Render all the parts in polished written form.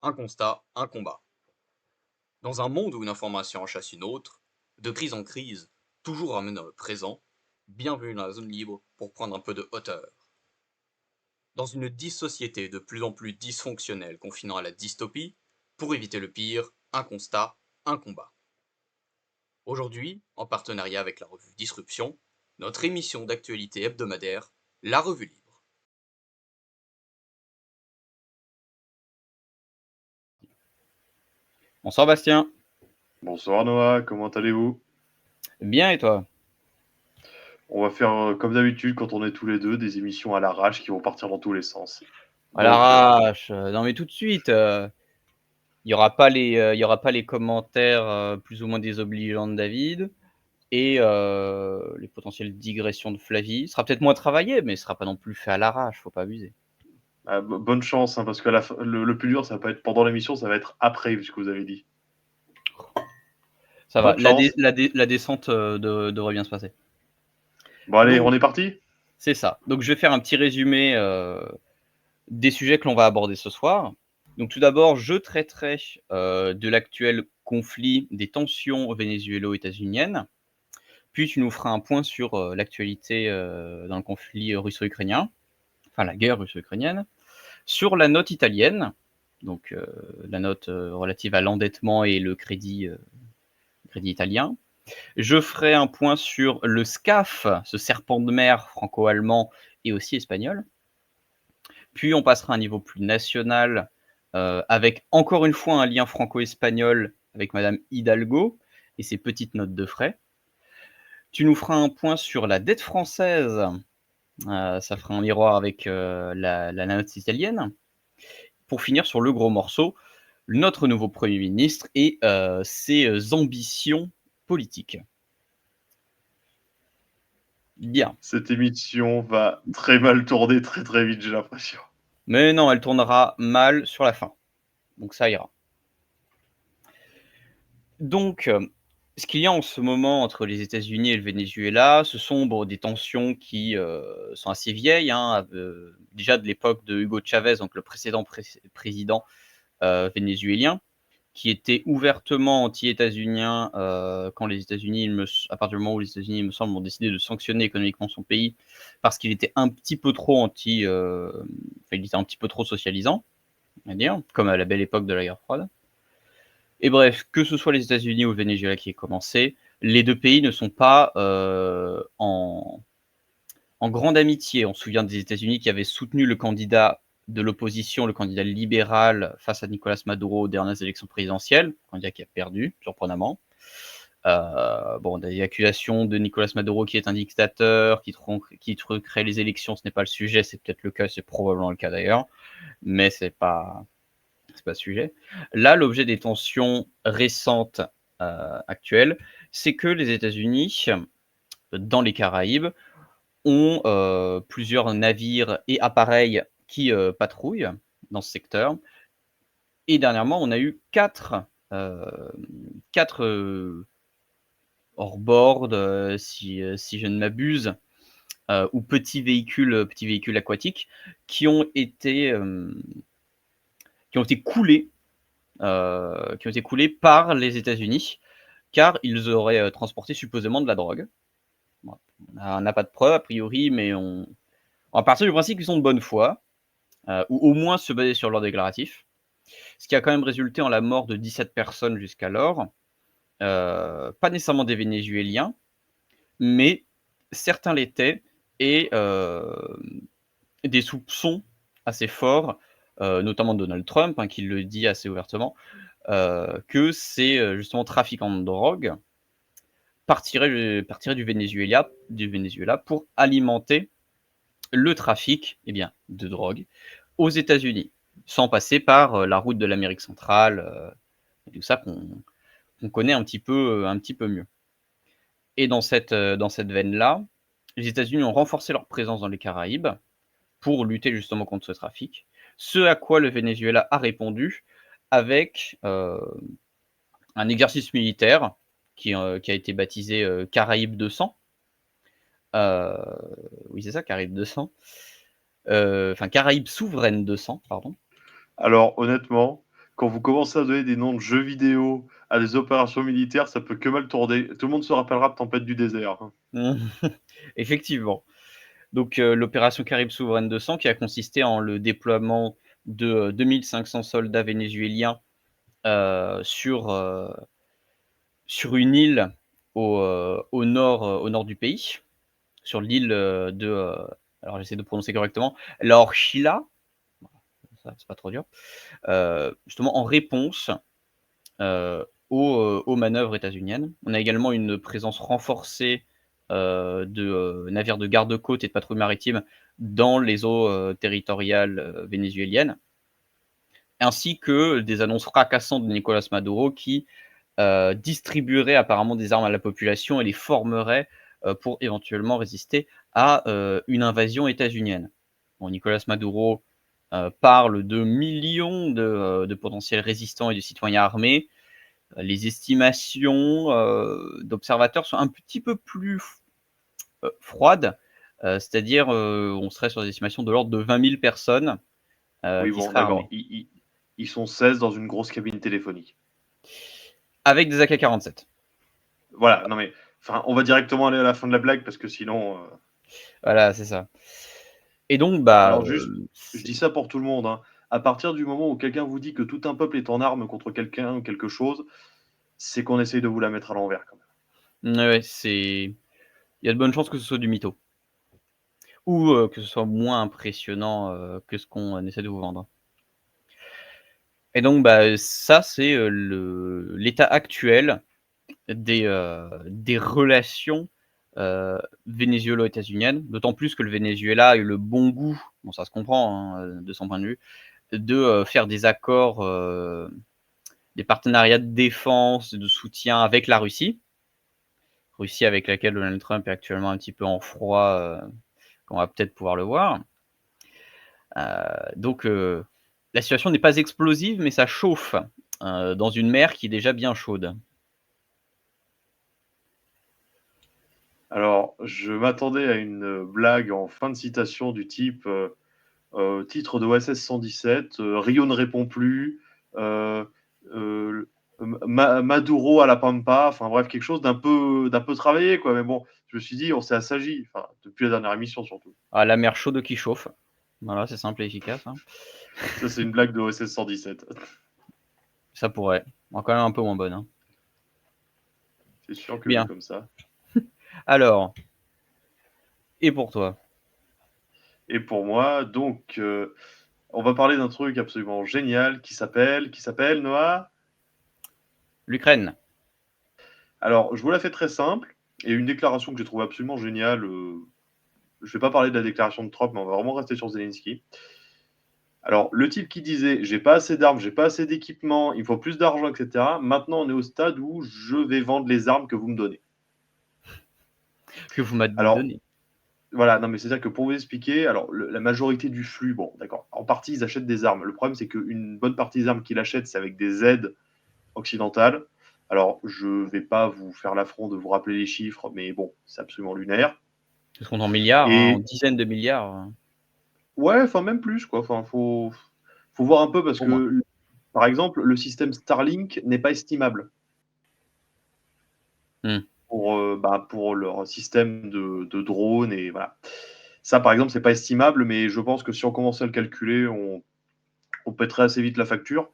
Un constat, un combat. Dans un monde où une information en chasse une autre, de crise en crise, toujours ramené dans le présent, bienvenue dans la zone libre pour prendre un peu de hauteur. Dans une société de plus en plus dysfonctionnelle confinant à la dystopie, pour éviter le pire, un constat, un combat. Aujourd'hui, en partenariat avec la revue Disruption, notre émission d'actualité hebdomadaire, La Revue Libre. Bonsoir Bastien. Bonsoir Noah, comment allez-vous? Bien et toi? On va faire comme d'habitude quand on est tous les deux, des émissions à l'arrache qui vont partir dans tous les sens. À Donc, l'arrache, non mais tout de suite, il y aura pas les commentaires, plus ou moins désobligeants de David et les potentielles digressions de Flavie. Ce sera peut-être moins travaillé, mais ce sera pas non plus fait à l'arrache, faut pas abuser. bonne chance, hein, parce que le plus dur, ça va pas être pendant l'émission, ça va être après, vu ce que vous avez dit. Ça va, Bonne chance. la descente, devrait bien se passer. Bon allez, Donc on est parti? c'est ça. Donc je vais faire un petit résumé, des sujets que l'on va aborder ce soir. Donc tout d'abord, je traiterai, de l'actuel conflit des tensions vénézuélo-états-uniennes. Puis tu nous feras un point sur, l'actualité, dans le conflit russo-ukrainien, enfin la guerre russo-ukrainienne, sur la note italienne, donc la note, relative à l'endettement et le crédit italien. Je ferai un point sur le SCAF, ce serpent de mer franco-allemand et aussi espagnol. Puis on passera à un niveau plus national, avec encore une fois un lien franco-espagnol avec madame Hidalgo et ses petites notes de frais. Tu nous feras un point sur la dette française, ça fera un miroir avec, la note italienne. Pour finir sur le gros morceau, notre nouveau Premier ministre et ses ambitions politiques. Bien. Cette émission va très mal tourner très très vite, j'ai l'impression. Mais non, elle tournera mal sur la fin, donc ça ira. Donc, ce qu'il y a en ce moment entre les États-Unis et le Venezuela, ce sont des tensions qui, sont assez vieilles, hein, déjà de l'époque de Hugo Chavez, donc le précédent président, vénézuélien, qui était ouvertement anti-états-unien, quand les États-Unis, à partir du moment où les États-Unis, il me semble, ont décidé de sanctionner économiquement son pays parce qu'il était un petit peu trop il était un petit peu trop socialisant, on va dire, comme à la belle époque de la guerre froide. Et bref, que ce soit les États-Unis ou le Venezuela qui ait commencé, les 2 pays ne sont pas, en grande amitié. On se souvient des États-Unis qui avaient soutenu le candidat de l'opposition, le candidat libéral face à Nicolas Maduro aux dernières élections présidentielles, candidat qui a perdu, surprenamment. Des accusations de Nicolas Maduro qui est un dictateur, qui truquerait les élections, ce n'est pas le sujet, c'est peut-être le cas, c'est probablement le cas d'ailleurs, mais c'est pas le sujet. Là, l'objet des tensions récentes, actuelles, c'est que les États-Unis, dans les Caraïbes, ont, plusieurs navires et appareils qui, patrouillent dans ce secteur. Et dernièrement, on a eu 4 hors-bord, si je ne m'abuse, ou petits véhicules aquatiques qui ont été coulés, par les États-Unis, car ils auraient, transporté supposément de la drogue. Bon, on n'a pas de preuves a priori, mais on va partir du principe qu'ils sont de bonne foi, ou au moins se baser sur leur déclaratif. Ce qui a quand même résulté en la mort de 17 personnes jusqu'alors, pas nécessairement des Vénézuéliens, mais certains l'étaient et des soupçons assez forts, notamment Donald Trump, hein, qui le dit assez ouvertement, que ces justement trafiquants de drogue partiraient du Venezuela pour alimenter le trafic, de drogue aux États-Unis, sans passer par, la route de l'Amérique centrale, et tout ça qu'on connaît un petit peu mieux. Et dans cette veine-là, les États-Unis ont renforcé leur présence dans les Caraïbes pour lutter justement contre ce trafic, ce à quoi le Venezuela a répondu avec, un exercice militaire qui a été baptisé, Caraïbes 200. Heu, oui, c'est ça, Caraïbes 200. Enfin, Caraïbes souveraines 200, pardon. Alors honnêtement, quand vous commencez à donner des noms de jeux vidéo à des opérations militaires, ça peut que mal tourner. Tout le monde se rappellera de Tempête du désert, hein. Effectivement. Donc, l'opération Caraïbes souveraine de sang qui a consisté en le déploiement de 2500 soldats vénézuéliens sur une île au nord du pays, sur l'île alors j'essaie de prononcer correctement, La Orchila, ça c'est pas trop dur, justement en réponse aux manœuvres états-uniennes. On a également une présence renforcée de navires de garde-côte et de patrouille maritime dans les eaux territoriales vénézuéliennes, ainsi que des annonces fracassantes de Nicolas Maduro qui distribuerait apparemment des armes à la population et les formerait pour éventuellement résister à une invasion états-unienne. Bon, Nicolas Maduro parle de millions de potentiels résistants et de citoyens armés. Les estimations d'observateurs sont un petit peu plus froides, c'est-à-dire on serait sur des estimations de l'ordre de 20 000 personnes Oui, qui bon, seraient d'accord. armées, Ils sont 16 dans une grosse cabine téléphonique. avec des AK-47. Voilà, non mais, enfin, on va directement aller à la fin de la blague parce que sinon. Voilà, c'est ça. Et donc, bah, Alors juste, je dis ça pour tout le monde, hein. À partir du moment où quelqu'un vous dit que tout un peuple est en armes contre quelqu'un ou quelque chose, c'est qu'on essaye de vous la mettre à l'envers quand même. ouais, il y a de bonnes chances que ce soit du mytho ou que ce soit moins impressionnant que ce qu'on essaie de vous vendre. Et donc, bah, ça, c'est l'état actuel des relations vénézuélo-états-uniennes. D'autant plus que le Venezuela a eu le bon goût, bon, ça se comprend hein, de son point de vue, de faire des accords, des partenariats de défense, de soutien avec la Russie. Russie avec laquelle Donald Trump est actuellement un petit peu en froid, comme on va peut-être pouvoir le voir. Donc la situation n'est pas explosive, mais ça chauffe dans une mer qui est déjà bien chaude. Alors, je m'attendais à une blague en fin de citation du type titre de OSS 117, Rio ne répond plus, euh, euh, Maduro à la Pampa, enfin bref, quelque chose d'un peu travaillé, quoi. Mais bon, je me suis dit, on s'est assagi, enfin, depuis la dernière émission surtout. Ah, la mer chaude qui chauffe. Voilà, c'est simple et efficace. Hein. Ça, c'est une blague de OSS 117. Ça pourrait. Bon, quand même un peu moins bonne. Hein. C'est sûr que vu Bien. comme ça. Alors, et pour toi? Et pour moi, donc, on va parler d'un truc absolument génial qui s'appelle Noah. L'Ukraine. Alors, je vous la fais très simple, et une déclaration que j'ai trouvée absolument géniale. Je ne vais pas parler de la déclaration de Trump, mais on va vraiment rester sur Zelensky. Alors, le type qui disait j'ai pas assez d'armes, j'ai pas assez d'équipement, il faut plus d'argent, etc. Maintenant, on est au stade où je vais vendre les armes que vous me donnez. Que vous m'avez Alors, donné. voilà, non, mais c'est-à-dire que pour vous expliquer, alors la majorité du flux, bon, d'accord, en partie, ils achètent des armes. Le problème, c'est qu'une bonne partie des armes qu'ils achètent, c'est avec des aides occidentales. Alors, je vais pas vous faire l'affront de vous rappeler les chiffres, mais bon, c'est absolument lunaire. Ça se compte en milliards, hein, en Et dizaines de milliards. ouais, enfin, même plus, quoi. Enfin, faut voir un peu parce Au moins. que, par exemple, le système Starlink n'est pas estimable Hmm. pour leur système de drones et voilà. Ça, par exemple, c'est pas estimable, mais je pense que si on commençait à le calculer, on pèterait assez vite la facture.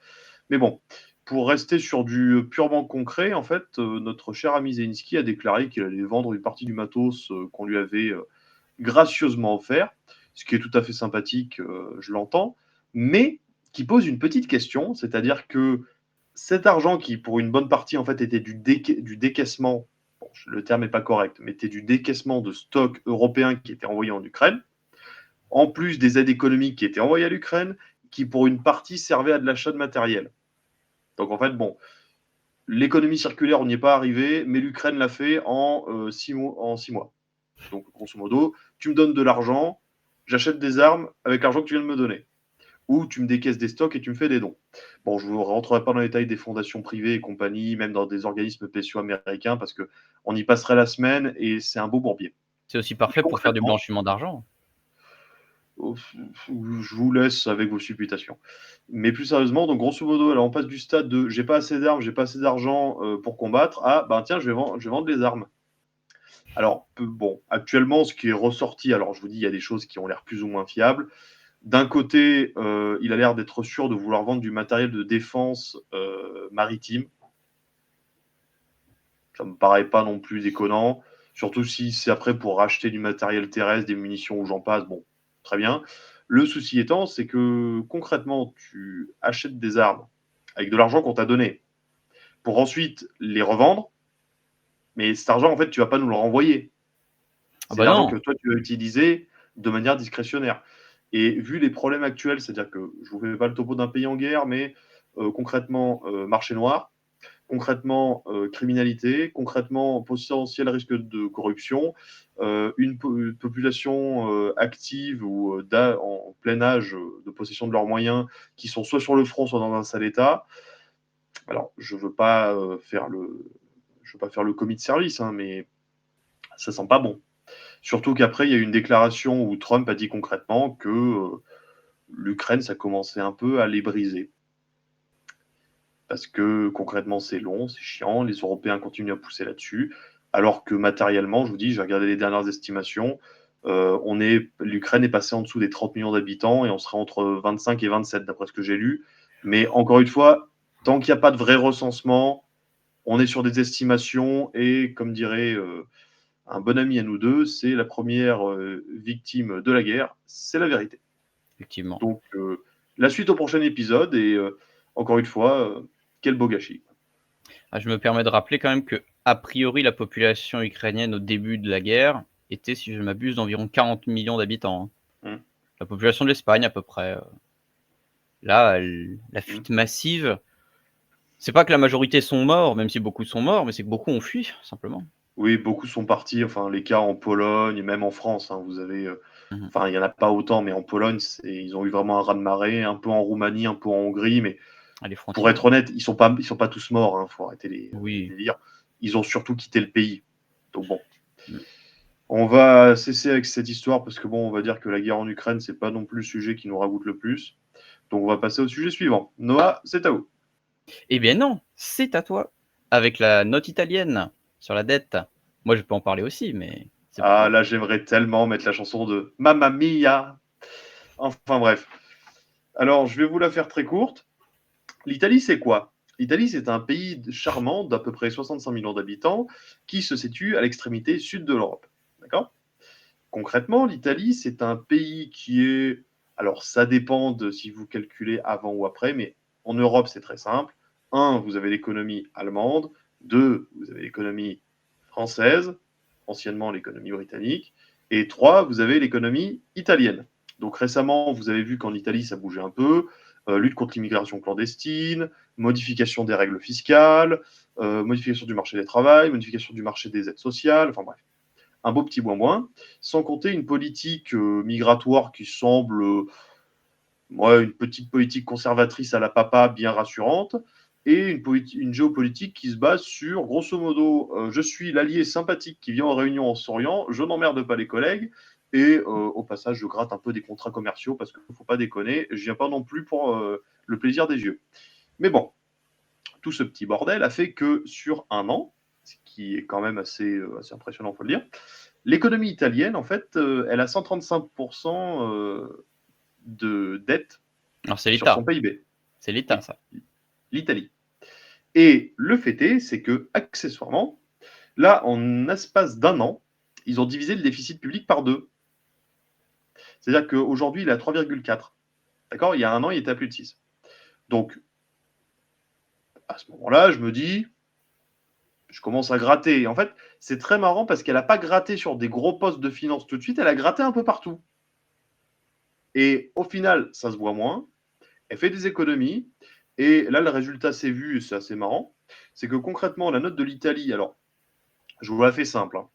Mais bon, pour rester sur du purement concret, en fait, notre cher ami Zelensky a déclaré qu'il allait vendre une partie du matos qu'on lui avait gracieusement offert, ce qui est tout à fait sympathique, je l'entends, mais qui pose une petite question, c'est-à-dire que cet argent qui, pour une bonne partie, en fait, était du décaissement, bon, le terme n'est pas correct, mais était du décaissement de stocks européens qui étaient envoyés en Ukraine, en plus des aides économiques qui étaient envoyées à l'Ukraine, qui pour une partie servaient à de l'achat de matériel. Donc en fait, bon, l'économie circulaire, on n'y est pas arrivé, mais l'Ukraine l'a fait en 6 mois. Donc grosso modo, tu me donnes de l'argent, j'achète des armes avec l'argent que tu viens de me donner. Ou tu me décaisses des stocks et tu me fais des dons. Bon, je ne rentrerai pas dans les détails des fondations privées et compagnie, même dans des organismes spéciaux américains, parce qu'on y passerait la semaine et c'est un beau bourbier. C'est aussi Mais parfait pour faire du concrètement, blanchiment d'argent. Je vous laisse avec vos supputations. Mais plus sérieusement, donc grosso modo, alors on passe du stade de j'ai pas assez d'armes, j'ai pas assez d'argent pour combattre à ben tiens, je vais vendre les armes. Alors, bon, actuellement, ce qui est ressorti, alors je vous dis, il y a des choses qui ont l'air plus ou moins fiables. D'un côté, il a l'air d'être sûr de vouloir vendre du matériel de défense maritime. Ça me paraît pas non plus déconnant. Surtout si c'est après pour racheter du matériel terrestre, des munitions ou j'en passe, bon, très bien. Le souci étant, c'est que concrètement, tu achètes des armes avec de l'argent qu'on t'a donné pour ensuite les revendre, mais cet argent, en fait, tu vas pas nous le renvoyer. Ah C'est bah l'argent non. que toi, tu as utilisé de manière discrétionnaire. Et vu les problèmes actuels, c'est-à-dire que je vous fais pas le topo d'un pays en guerre, mais concrètement, marché noir, concrètement criminalité, concrètement potentiel risque de corruption, une population active ou en plein âge de possession de leurs moyens qui sont soit sur le front, soit dans un sale état. Alors, je veux pas faire le commis de service, hein, mais ça sent pas bon. Surtout qu'après, il y a eu une déclaration où Trump a dit concrètement que l'Ukraine, ça commençait un peu à les briser. Parce que concrètement, c'est long, c'est chiant, les Européens continuent à pousser là-dessus, alors que matériellement, je vous dis, j'ai regardé les dernières estimations, l'Ukraine est passée en dessous des 30 millions d'habitants et on serait entre 25 et 27 d'après ce que j'ai lu. Mais encore une fois, tant qu'il n'y a pas de vrai recensement, on est sur des estimations et comme dirait un bon ami à nous deux, c'est la première victime de la guerre, c'est la vérité. Effectivement. Donc, la suite au prochain épisode et encore une fois, quel beau gâchis. Ah, je me permets de rappeler quand même que, a priori, la population ukrainienne au début de la guerre était, si je ne m'abuse, d'environ 40 millions d'habitants. Mmh. La population de l'Espagne à peu près. Là, la Mmh. fuite massive, c'est pas que la majorité sont morts, même si beaucoup sont morts, mais c'est que beaucoup ont fui, simplement. Oui, beaucoup sont partis, enfin les cas en Pologne, même en France, hein, vous avez, Mmh. enfin il y en a pas autant, mais en Pologne, ils ont eu vraiment un raz-de-marée, un peu en Roumanie, un peu en Hongrie, mais À les pour frontières. être honnête, ils sont pas tous morts, hein, faut arrêter les Oui. délires. Ils ont surtout quitté le pays. Donc bon. Mmh. On va cesser avec cette histoire parce que bon, on va dire que la guerre en Ukraine, c'est pas non plus le sujet qui nous ragoûte le plus. Donc on va passer au sujet suivant. Noah, c'est à vous. Eh bien non, c'est à toi, avec la note italienne sur la dette. Moi, je peux en parler aussi, mais c'est pour Ah toi. là, j'aimerais tellement mettre la chanson de Mamma Mia. Enfin bref. Alors, je vais vous la faire très courte. L'Italie, c'est quoi? L'Italie, c'est un pays charmant d'à peu près 65 millions d'habitants qui se situe à l'extrémité sud de l'Europe. D'accord? Concrètement, l'Italie, c'est un pays qui est. Alors, ça dépend de si vous calculez avant ou après, mais en Europe, c'est très simple. Un, vous avez l'économie allemande. Deux, vous avez l'économie française, anciennement l'économie britannique. Et trois, vous avez l'économie italienne. Donc récemment, vous avez vu qu'en Italie, ça bougeait un peu. Lutte contre l'immigration clandestine, modification des règles fiscales, modification du marché du travail, modification du marché des aides sociales, enfin bref, un beau petit boin-boin, sans compter une politique migratoire qui semble, une petite politique conservatrice à la papa bien rassurante, et une géopolitique qui se base sur, grosso modo, je suis l'allié sympathique qui vient en réunion en souriant, je n'emmerde pas les collègues, et au passage, je gratte un peu des contrats commerciaux, parce qu'il ne faut pas déconner, je viens pas non plus pour le plaisir des yeux. Mais bon, tout ce petit bordel a fait que sur un an, ce qui est quand même assez impressionnant, il faut le dire, l'économie italienne, en fait, elle a 135% de dette Alors c'est sur son l'État, PIB. c'est l'État Oui, ça. l'Italie. Et le fait est, c'est que, accessoirement, là, en espace d'un an, ils ont divisé le déficit public par deux. C'est-à-dire qu'aujourd'hui, il est à 3,4. D'accord? Il y a un an, il était à plus de 6. Donc, à ce moment-là, je me dis, je commence à gratter. Et en fait, c'est très marrant parce qu'elle n'a pas gratté sur des gros postes de finances tout de suite, elle a gratté un peu partout. Et au final, ça se voit moins. Elle fait des économies. Et là, le résultat s'est vu, et c'est assez marrant. C'est que concrètement, la note de l'Italie, alors, je vous la fais simple, hein.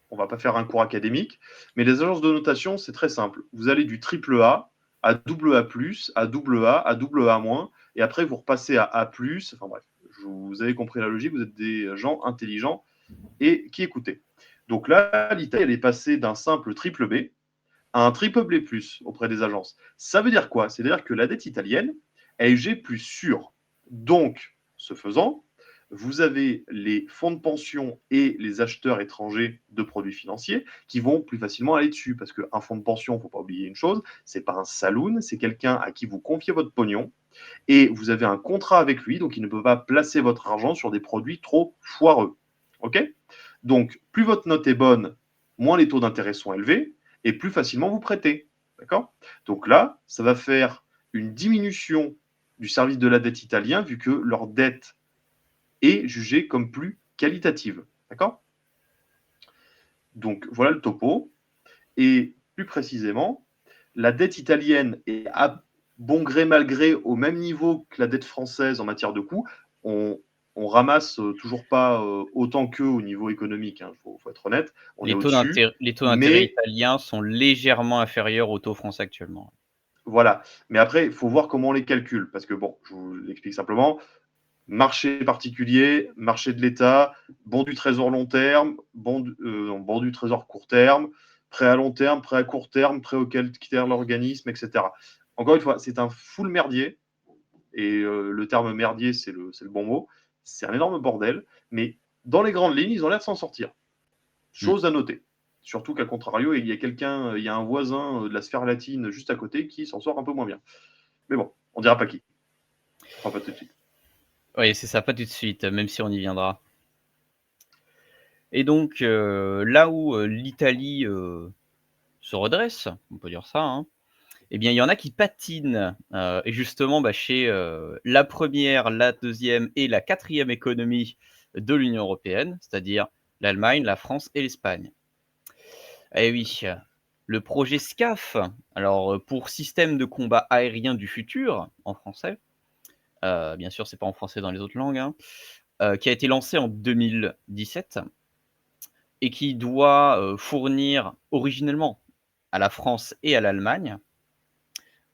On ne va pas faire un cours académique, mais les agences de notation, c'est très simple. Vous allez du triple A à double A+, à double A, à double A-, et après, vous repassez à A+. Enfin bref, vous avez compris la logique, vous êtes des gens intelligents et qui écoutez. Donc là, l'Italie, elle est passée d'un simple triple B à un triple B+, auprès des agences. Ça veut dire quoi? C'est-à-dire que la dette italienne est jugée plus sûre. Donc, ce faisant, vous avez les fonds de pension et les acheteurs étrangers de produits financiers qui vont plus facilement aller dessus. Parce qu'un fonds de pension, il ne faut pas oublier une chose, ce n'est pas un saloon, c'est quelqu'un à qui vous confiez votre pognon et vous avez un contrat avec lui, donc il ne peut pas placer votre argent sur des produits trop foireux. OK? Donc, plus votre note est bonne, moins les taux d'intérêt sont élevés et plus facilement vous prêtez. D'accord? Donc là, ça va faire une diminution du service de la dette italien vu que leur dette est jugée comme plus qualitative. D'accord? Donc voilà le topo. Et plus précisément, la dette italienne est à bon gré mal gré au même niveau que la dette française en matière de coûts. On ramasse toujours pas autant qu'eux au niveau économique, il faut être honnête. On est au-dessus. Les taux d'intérêt Mais italiens sont légèrement inférieurs aux taux français actuellement. voilà. Mais après, il faut voir comment on les calcule. Parce que bon, je vous l'explique simplement. Marché particulier, marché de l'État, bon du trésor long terme, bon du trésor court terme, prêt à long terme, prêt à court terme, prêt auquel quitter l'organisme, etc. Encore une fois, c'est un full merdier, et le terme merdier, c'est le bon mot. C'est un énorme bordel, mais dans les grandes lignes, ils ont l'air de s'en sortir. Chose à noter. Surtout qu'à contrario, il y a un voisin de la sphère latine juste à côté qui s'en sort un peu moins bien. Mais bon, on dira pas qui. Enfin, pas tout de suite. Oui, c'est ça, pas tout de suite, même si on y viendra. Et donc, là où l'Italie se redresse, on peut dire ça, hein, eh bien, il y en a qui patinent. Et justement, chez la première, la deuxième et la quatrième économie de l'Union européenne, c'est-à-dire l'Allemagne, la France et l'Espagne. Eh oui, le projet SCAF, alors pour système de combat aérien du futur, en français, bien sûr, c'est pas en français dans les autres langues, hein, qui a été lancé en 2017 et qui doit fournir originellement à la France et à l'Allemagne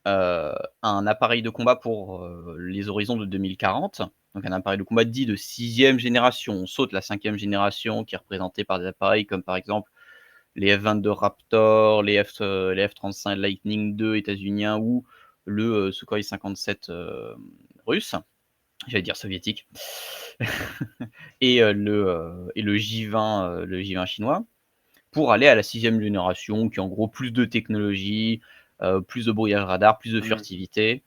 un appareil de combat pour les horizons de 2040. Donc un appareil de combat dit de 6e génération. On saute la 5e génération qui est représentée par des appareils comme par exemple les F-22 Raptor, les F-35 Lightning II états-uniens ou le Sukhoi 57 russe. J'allais dire soviétique. Et le J-20 chinois, pour aller à la 6e génération, qui est en gros plus de technologie, plus de brouillage radar, plus de furtivité.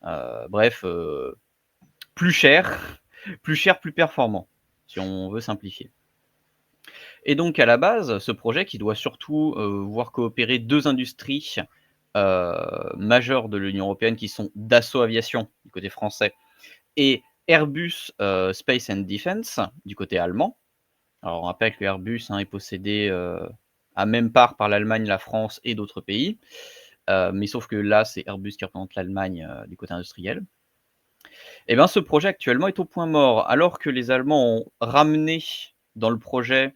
Bref, plus cher, plus performant, si on veut simplifier. Et donc à la base, ce projet qui doit surtout voir coopérer 2 industries majeures de l'Union européenne qui sont Dassault Aviation, du côté français, et Airbus Space and Defense, du côté allemand. Alors on rappelle que Airbus est possédé à même part par l'Allemagne, la France et d'autres pays. Mais sauf que là, c'est Airbus qui représente l'Allemagne du côté industriel. Et bien ce projet actuellement est au point mort, alors que les Allemands ont ramené dans le projet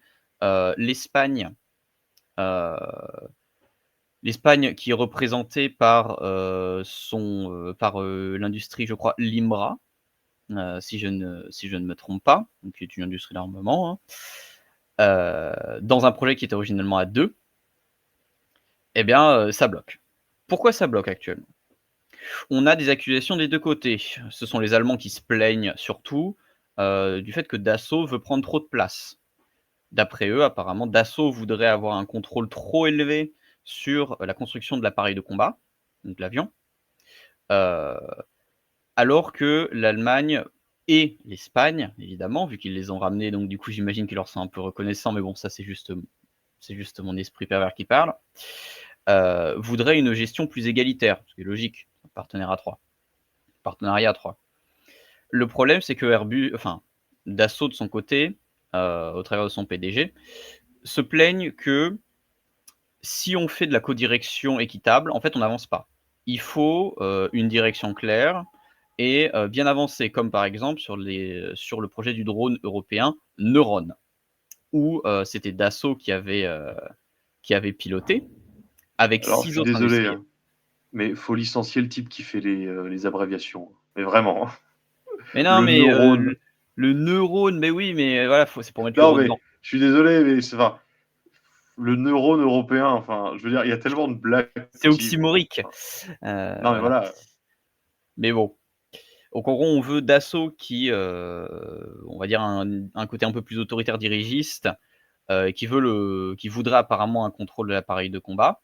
l'Espagne. L'Espagne qui est représentée par l'industrie, je crois, Limra, si je ne me trompe pas, donc qui est une industrie d'armement, hein, dans un projet qui était originellement à 2, eh bien, ça bloque. Pourquoi ça bloque actuellement? On a des accusations des 2 côtés. Ce sont les Allemands qui se plaignent surtout du fait que Dassault veut prendre trop de place. D'après eux, apparemment, Dassault voudrait avoir un contrôle trop élevé sur la construction de l'appareil de combat, donc l'avion, alors que l'Allemagne et l'Espagne, évidemment, vu qu'ils les ont ramenés, donc du coup j'imagine qu'ils leur sont un peu reconnaissants, mais bon, ça c'est juste mon esprit pervers qui parle, voudraient une gestion plus égalitaire, ce qui est logique, partenariat à 3. Le problème, c'est que Dassault de son côté, au travers de son PDG, se plaignent que si on fait de la codirection équitable, en fait, on n'avance pas. Il faut une direction claire et bien avancée, comme par exemple sur le projet du drone européen Neuron, où c'était Dassault qui avait piloté, avec Alors, je 6 suis autres désolé, industriels. hein, mais il faut licencier le type qui fait les abréviations. Mais vraiment. Mais non, Le mais neurone. le neurone, mais oui, mais voilà, c'est pour mettre Non, l'euro mais dedans. je suis désolé, mais Le neurone européen, enfin, je veux dire, il y a tellement de blagues C'est possibles. oxymorique. Non, mais Voilà. voilà. Mais bon. Donc en gros, on veut Dassault qui, on va dire un côté un peu plus autoritaire dirigiste, qui voudrait apparemment un contrôle de l'appareil de combat.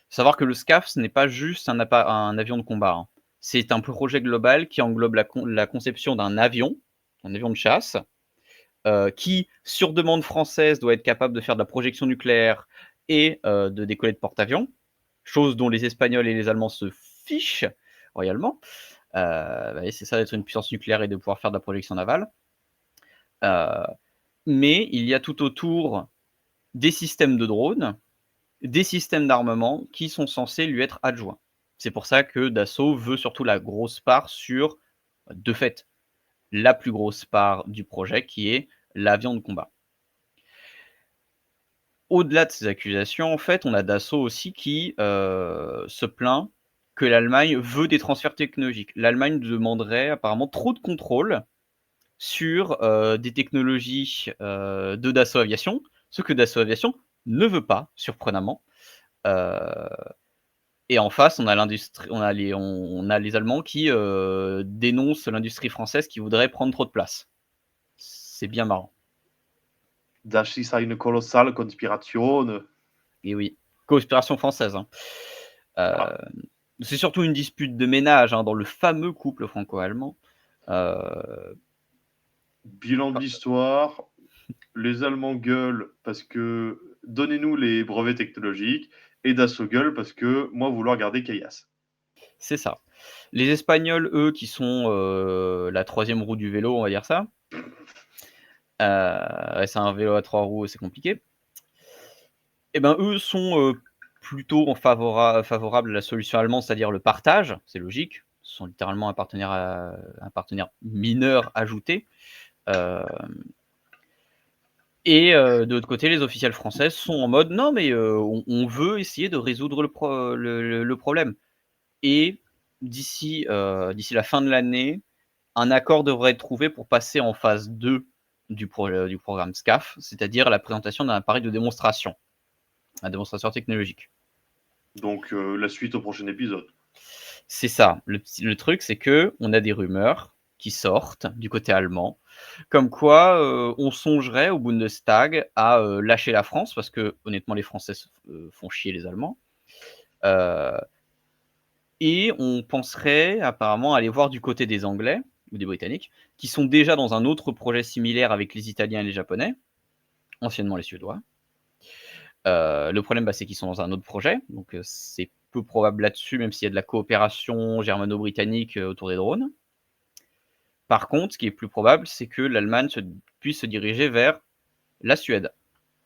Faut savoir que le SCAF, ce n'est pas juste un avion de combat, hein. C'est un projet global qui englobe la conception d'un avion de chasse, qui, sur demande française, doit être capable de faire de la projection nucléaire et de décoller de porte-avions, chose dont les Espagnols et les Allemands se fichent royalement. C'est ça d'être une puissance nucléaire et de pouvoir faire de la projection navale. Mais il y a tout autour des systèmes de drones, des systèmes d'armement qui sont censés lui être adjoints. C'est pour ça que Dassault veut surtout la grosse part sur, de fait, la plus grosse part du projet qui est l'avion de combat. Au-delà de ces accusations, en fait, on a Dassault aussi qui se plaint que l'Allemagne veut des transferts technologiques. L'Allemagne demanderait apparemment trop de contrôle sur des technologies de Dassault Aviation, ce que Dassault Aviation ne veut pas, surprenamment. Et en face, on a les Allemands qui dénoncent l'industrie française qui voudrait prendre trop de place. C'est bien marrant. Das ist eine kolossale Konspiration. Et oui, conspiration française. Hein. Voilà. C'est surtout une dispute de ménage dans le fameux couple franco-allemand. Bilan de l'histoire, les Allemands gueulent parce que donnez-nous les brevets technologiques, et Dassault gueule parce que moi vouloir garder Caillasse. C'est ça. Les Espagnols, eux, qui sont la troisième roue du vélo, on va dire ça. C'est un vélo à 3 roues, c'est compliqué. Et ben eux sont plutôt favorables à la solution allemande, c'est-à-dire le partage. C'est logique. Ce sont littéralement un partenaire mineur ajouté. Et de l'autre côté, les officiels français sont en mode non, mais on veut essayer de résoudre le problème. Et d'ici la fin de l'année, un accord devrait être trouvé pour passer en phase 2 du programme SCAF, c'est-à-dire la présentation d'un appareil de démonstration, la démonstration technologique. Donc la suite au prochain épisode. C'est ça. Le truc, c'est que on a des rumeurs qui sortent du côté allemand, comme quoi on songerait au Bundestag à lâcher la France, parce que honnêtement, les Français font chier les Allemands. Et on penserait apparemment aller voir du côté des Anglais ou des Britanniques, qui sont déjà dans un autre projet similaire avec les Italiens et les Japonais, anciennement les Suédois. Le problème, c'est qu'ils sont dans un autre projet, donc c'est peu probable là-dessus, même s'il y a de la coopération germano-britannique autour des drones. Par contre, ce qui est plus probable, c'est que l'Allemagne puisse se diriger vers la Suède,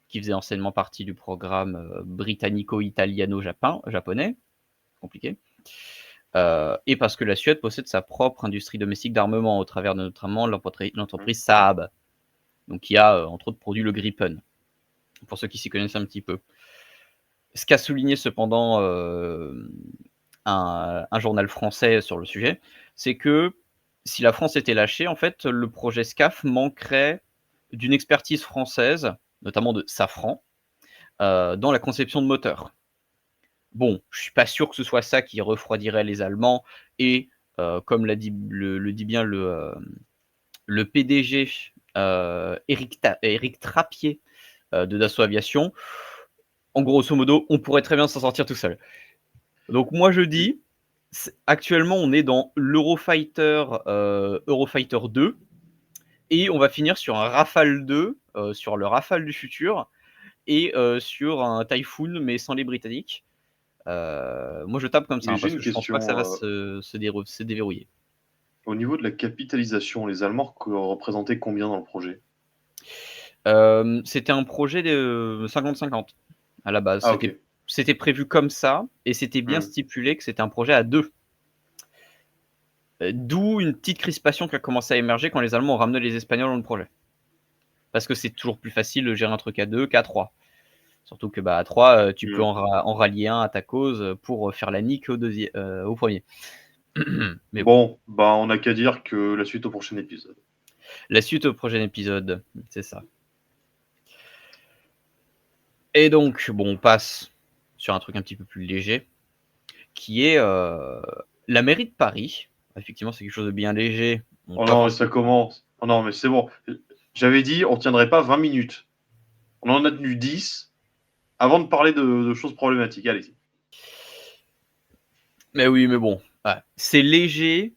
qui faisait anciennement partie du programme britannico-italiano-japonais, compliqué. Et parce que la Suède possède sa propre industrie domestique d'armement, au travers de notamment l'entreprise Saab, donc qui a entre autres produit le Gripen, pour ceux qui s'y connaissent un petit peu. Ce qu'a souligné cependant un journal français sur le sujet, c'est que si la France était lâchée, en fait, le projet SCAF manquerait d'une expertise française, notamment de Safran, dans la conception de moteurs. Bon, je suis pas sûr que ce soit ça qui refroidirait les Allemands et comme le dit bien le PDG Éric Trappier de Dassault Aviation, en grosso modo, on pourrait très bien s'en sortir tout seul. Donc moi je dis, actuellement on est dans l'Eurofighter Eurofighter 2 et on va finir sur un Rafale 2, sur le Rafale du futur et sur un Typhoon mais sans les Britanniques. Moi je tape comme ça Mais j'ai parce une que je pense pas que ça va question. se déverrouiller. Au niveau de la capitalisation, les Allemands représentaient combien dans le projet? C'était un projet de 50-50 à la base. Ah, ok. C'était prévu comme ça et c'était bien stipulé que c'était un projet à 2. D'où une petite crispation qui a commencé à émerger quand les Allemands ont ramené les Espagnols dans le projet. Parce que c'est toujours plus facile de gérer un truc à 2 qu'à 3. Surtout que à 3, tu peux en rallier un à ta cause pour faire la nique au premier. Mais bon, on n'a qu'à dire que la suite au prochain épisode. La suite au prochain épisode, c'est ça. Et donc, bon, on passe sur un truc un petit peu plus léger, qui est la mairie de Paris. Effectivement, c'est quelque chose de bien léger. Bon, Oh pas non, ça forcément. commence. Oh non, mais c'est bon. J'avais dit, on tiendrait pas 20 minutes. On en a tenu 10 avant de parler de choses problématiques. Allez-y. Mais oui, mais bon, ouais. C'est léger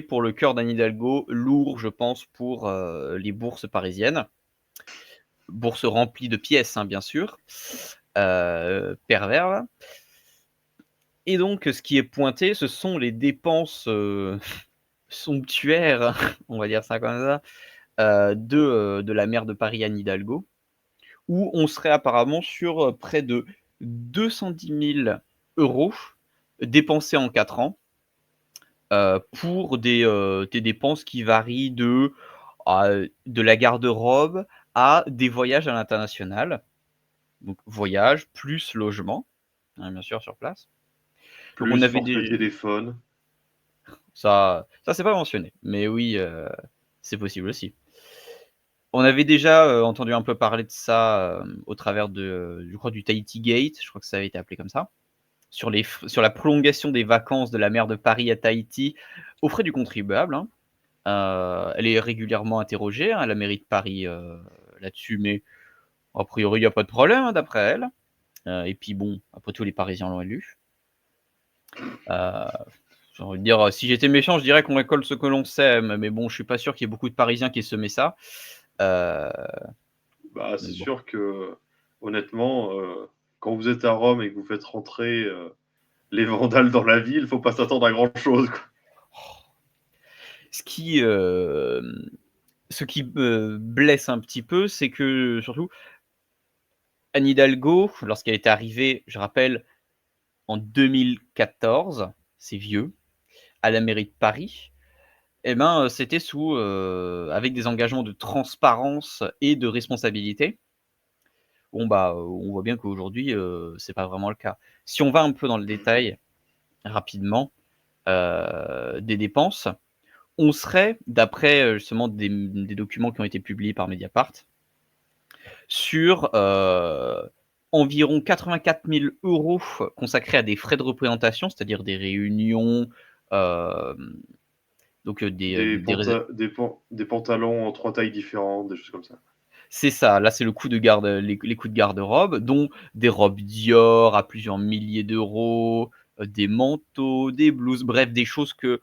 pour le cœur d'Anne Hidalgo, lourd, je pense, pour les bourses parisiennes. Bourses remplies de pièces, hein, bien sûr, pervers. Là. Et donc, ce qui est pointé, ce sont les dépenses somptuaires, on va dire ça comme ça, de la maire de Paris, Anne Hidalgo, où on serait apparemment sur près de 210 000 euros dépensés en 4 ans pour des dépenses qui varient de la garde-robe à des voyages à l'international. Donc voyage plus logement, hein, bien sûr, sur place. Donc on Plus avait forfait des... téléphone. Ça c'est pas mentionné, mais oui, c'est possible aussi. On avait déjà entendu un peu parler de ça au travers je crois, du Tahiti Gate, je crois que ça avait été appelé comme ça, sur la prolongation des vacances de la mer de Paris à Tahiti aux frais du contribuable. Hein. Elle est régulièrement interrogée, hein, la mairie de Paris là-dessus, mais a priori, il n'y a pas de problème, hein, d'après elle. Et puis bon, après tout, les Parisiens l'ont élu. J'ai envie de dire, si j'étais méchant, je dirais qu'on récolte ce que l'on sème, mais bon, je suis pas sûr qu'il y ait beaucoup de Parisiens qui aient semé ça. Bah, Mais c'est bon. sûr que, honnêtement, quand vous êtes à Rome et que vous faites rentrer les vandales dans la ville, faut pas s'attendre à grand-chose. Quoi. Ce qui, me blesse un petit peu, c'est que surtout, Anne Hidalgo, lorsqu'elle est arrivée, je rappelle, en 2014, c'est vieux, à la mairie de Paris, eh ben, c'était avec des engagements de transparence et de responsabilité. Bon, bah, on voit bien qu'aujourd'hui, c'est pas vraiment le cas. Si on va un peu dans le détail, rapidement, des dépenses, on serait, d'après, justement des documents qui ont été publiés par Mediapart, sur, environ 84 000 € consacrés à des frais de représentation, c'est-à-dire des réunions, donc Des pantalons en 3 tailles différentes, des choses comme ça. c'est ça, là, c'est le coût de garde les coûts de garde-robe, dont des robes Dior à plusieurs milliers d'euros, des manteaux, des blouses, bref, des choses que,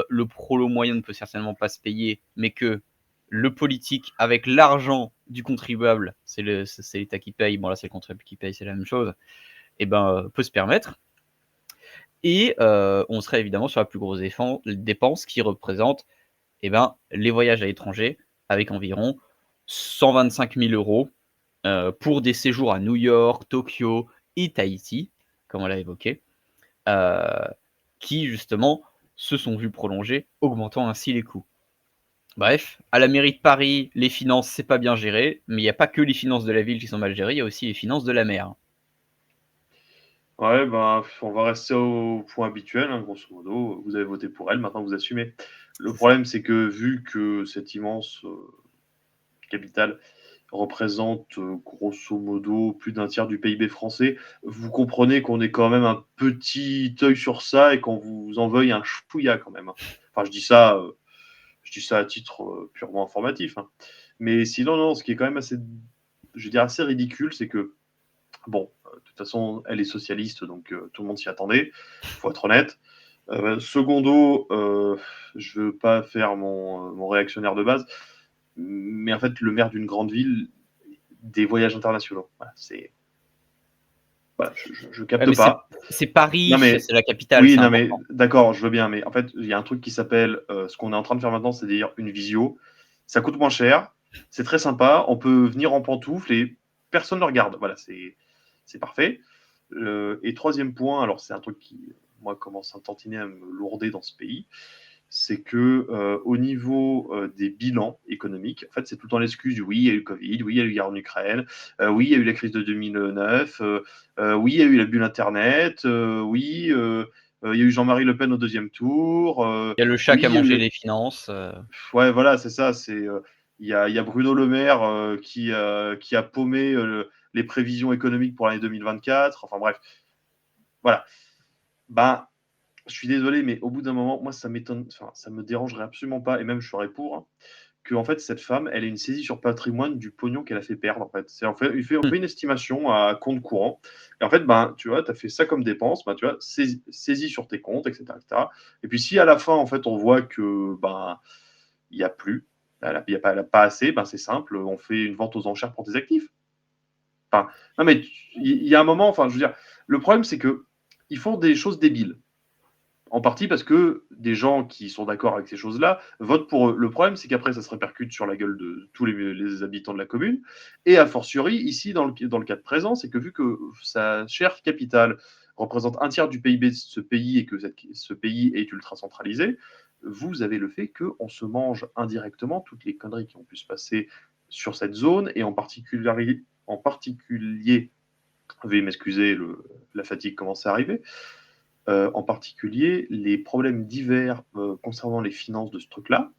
le prolo moyen ne peut certainement pas se payer, mais que le politique, avec l'argent du contribuable, c'est l'État qui paye, bon là, c'est le contribuable qui paye, c'est la même chose, et ben, peut se permettre. Et on serait évidemment sur la plus grosse dépense qui représente, eh ben, les voyages à l'étranger, avec environ 125 000 € pour des séjours à New York, Tokyo et Tahiti, comme on l'a évoqué, heu, qui justement se sont vus prolonger, augmentant ainsi les coûts. Bref, à la mairie de Paris, les finances, c'est pas bien géré, mais il n'y a pas que les finances de la ville qui sont mal gérées, il y a aussi les finances de la mer. Ouais, ben, on va rester au point habituel, hein, grosso modo. Vous avez voté pour elle, maintenant vous assumez. Le C'est ça. problème, c'est que vu que cette immense capitale représente grosso modo plus d'un tiers du PIB français, vous comprenez qu'on ait quand même un petit œil sur ça et qu'on vous en veuille un chouïa quand même. Hein. Enfin, je dis ça à titre purement informatif. Hein. Mais sinon, non, ce qui est quand même assez, je veux dire, assez ridicule, c'est que, bon, de toute façon, elle est socialiste, donc tout le monde s'y attendait, faut être honnête. Secondo, je veux pas faire mon réactionnaire de base, mais en fait, le maire d'une grande ville, des voyages internationaux, voilà, c'est, voilà, je Ouais, capte mais pas. c'est Non Paris, mais c'est la capitale, oui, c'est non mais important. d'accord, je veux bien, mais en fait, il y a un truc qui s'appelle, ce qu'on est en train de faire maintenant, c'est dire une visio. Ça coûte moins cher, c'est très sympa, on peut venir en pantoufles et personne ne regarde. Voilà, c'est parfait. Et troisième point, alors c'est un truc qui, moi, commence un tantinet à me lourder dans ce pays, c'est que au niveau des bilans économiques, en fait, c'est tout le temps l'excuse du oui, il y a eu le Covid, oui, il y a eu la guerre en Ukraine, oui, il y a eu la crise de 2009, oui, il y a eu la bulle Internet, oui, il y a eu Jean-Marie Le Pen au deuxième tour, Il y a le chat oui, qui a il y a mangé eu... les finances. Ouais, voilà, c'est ça. Il y a Bruno Le Maire qui a paumé les prévisions économiques pour l'année 2024. Enfin bref, voilà. Ben, je suis désolé, mais au bout d'un moment, moi, ça m'étonne, enfin, ça me dérangerait absolument pas, et même je serais pour, hein, que en fait, cette femme, elle ait une saisie sur patrimoine du pognon qu'elle a fait perdre. En fait, on fait une estimation à compte courant. Et en fait, ben, tu vois, tu as fait ça comme dépense, ben, tu vois, saisie sur tes comptes, etc., etc. Et puis, si à la fin, en fait, on voit que ben, il n'y a plus, elle n'a pas assez, ben, c'est simple, on fait une vente aux enchères pour tes actifs. Enfin, non, mais il y a un moment, enfin, je veux dire, le problème, c'est que ils font des choses débiles. En partie parce que des gens qui sont d'accord avec ces choses-là votent pour eux. Le problème, c'est qu'après, ça se répercute sur la gueule de tous les habitants de la commune. Et a fortiori, ici, dans le cas de présent, c'est que vu que sa chère capitale représente un tiers du PIB de ce pays et que ce pays est ultra centralisé, vous avez le fait qu'on se mange indirectement toutes les conneries qui ont pu se passer sur cette zone et en particulier veuillez m'excuser, la fatigue commence à arriver. En particulier, les problèmes divers concernant les finances de ce truc-là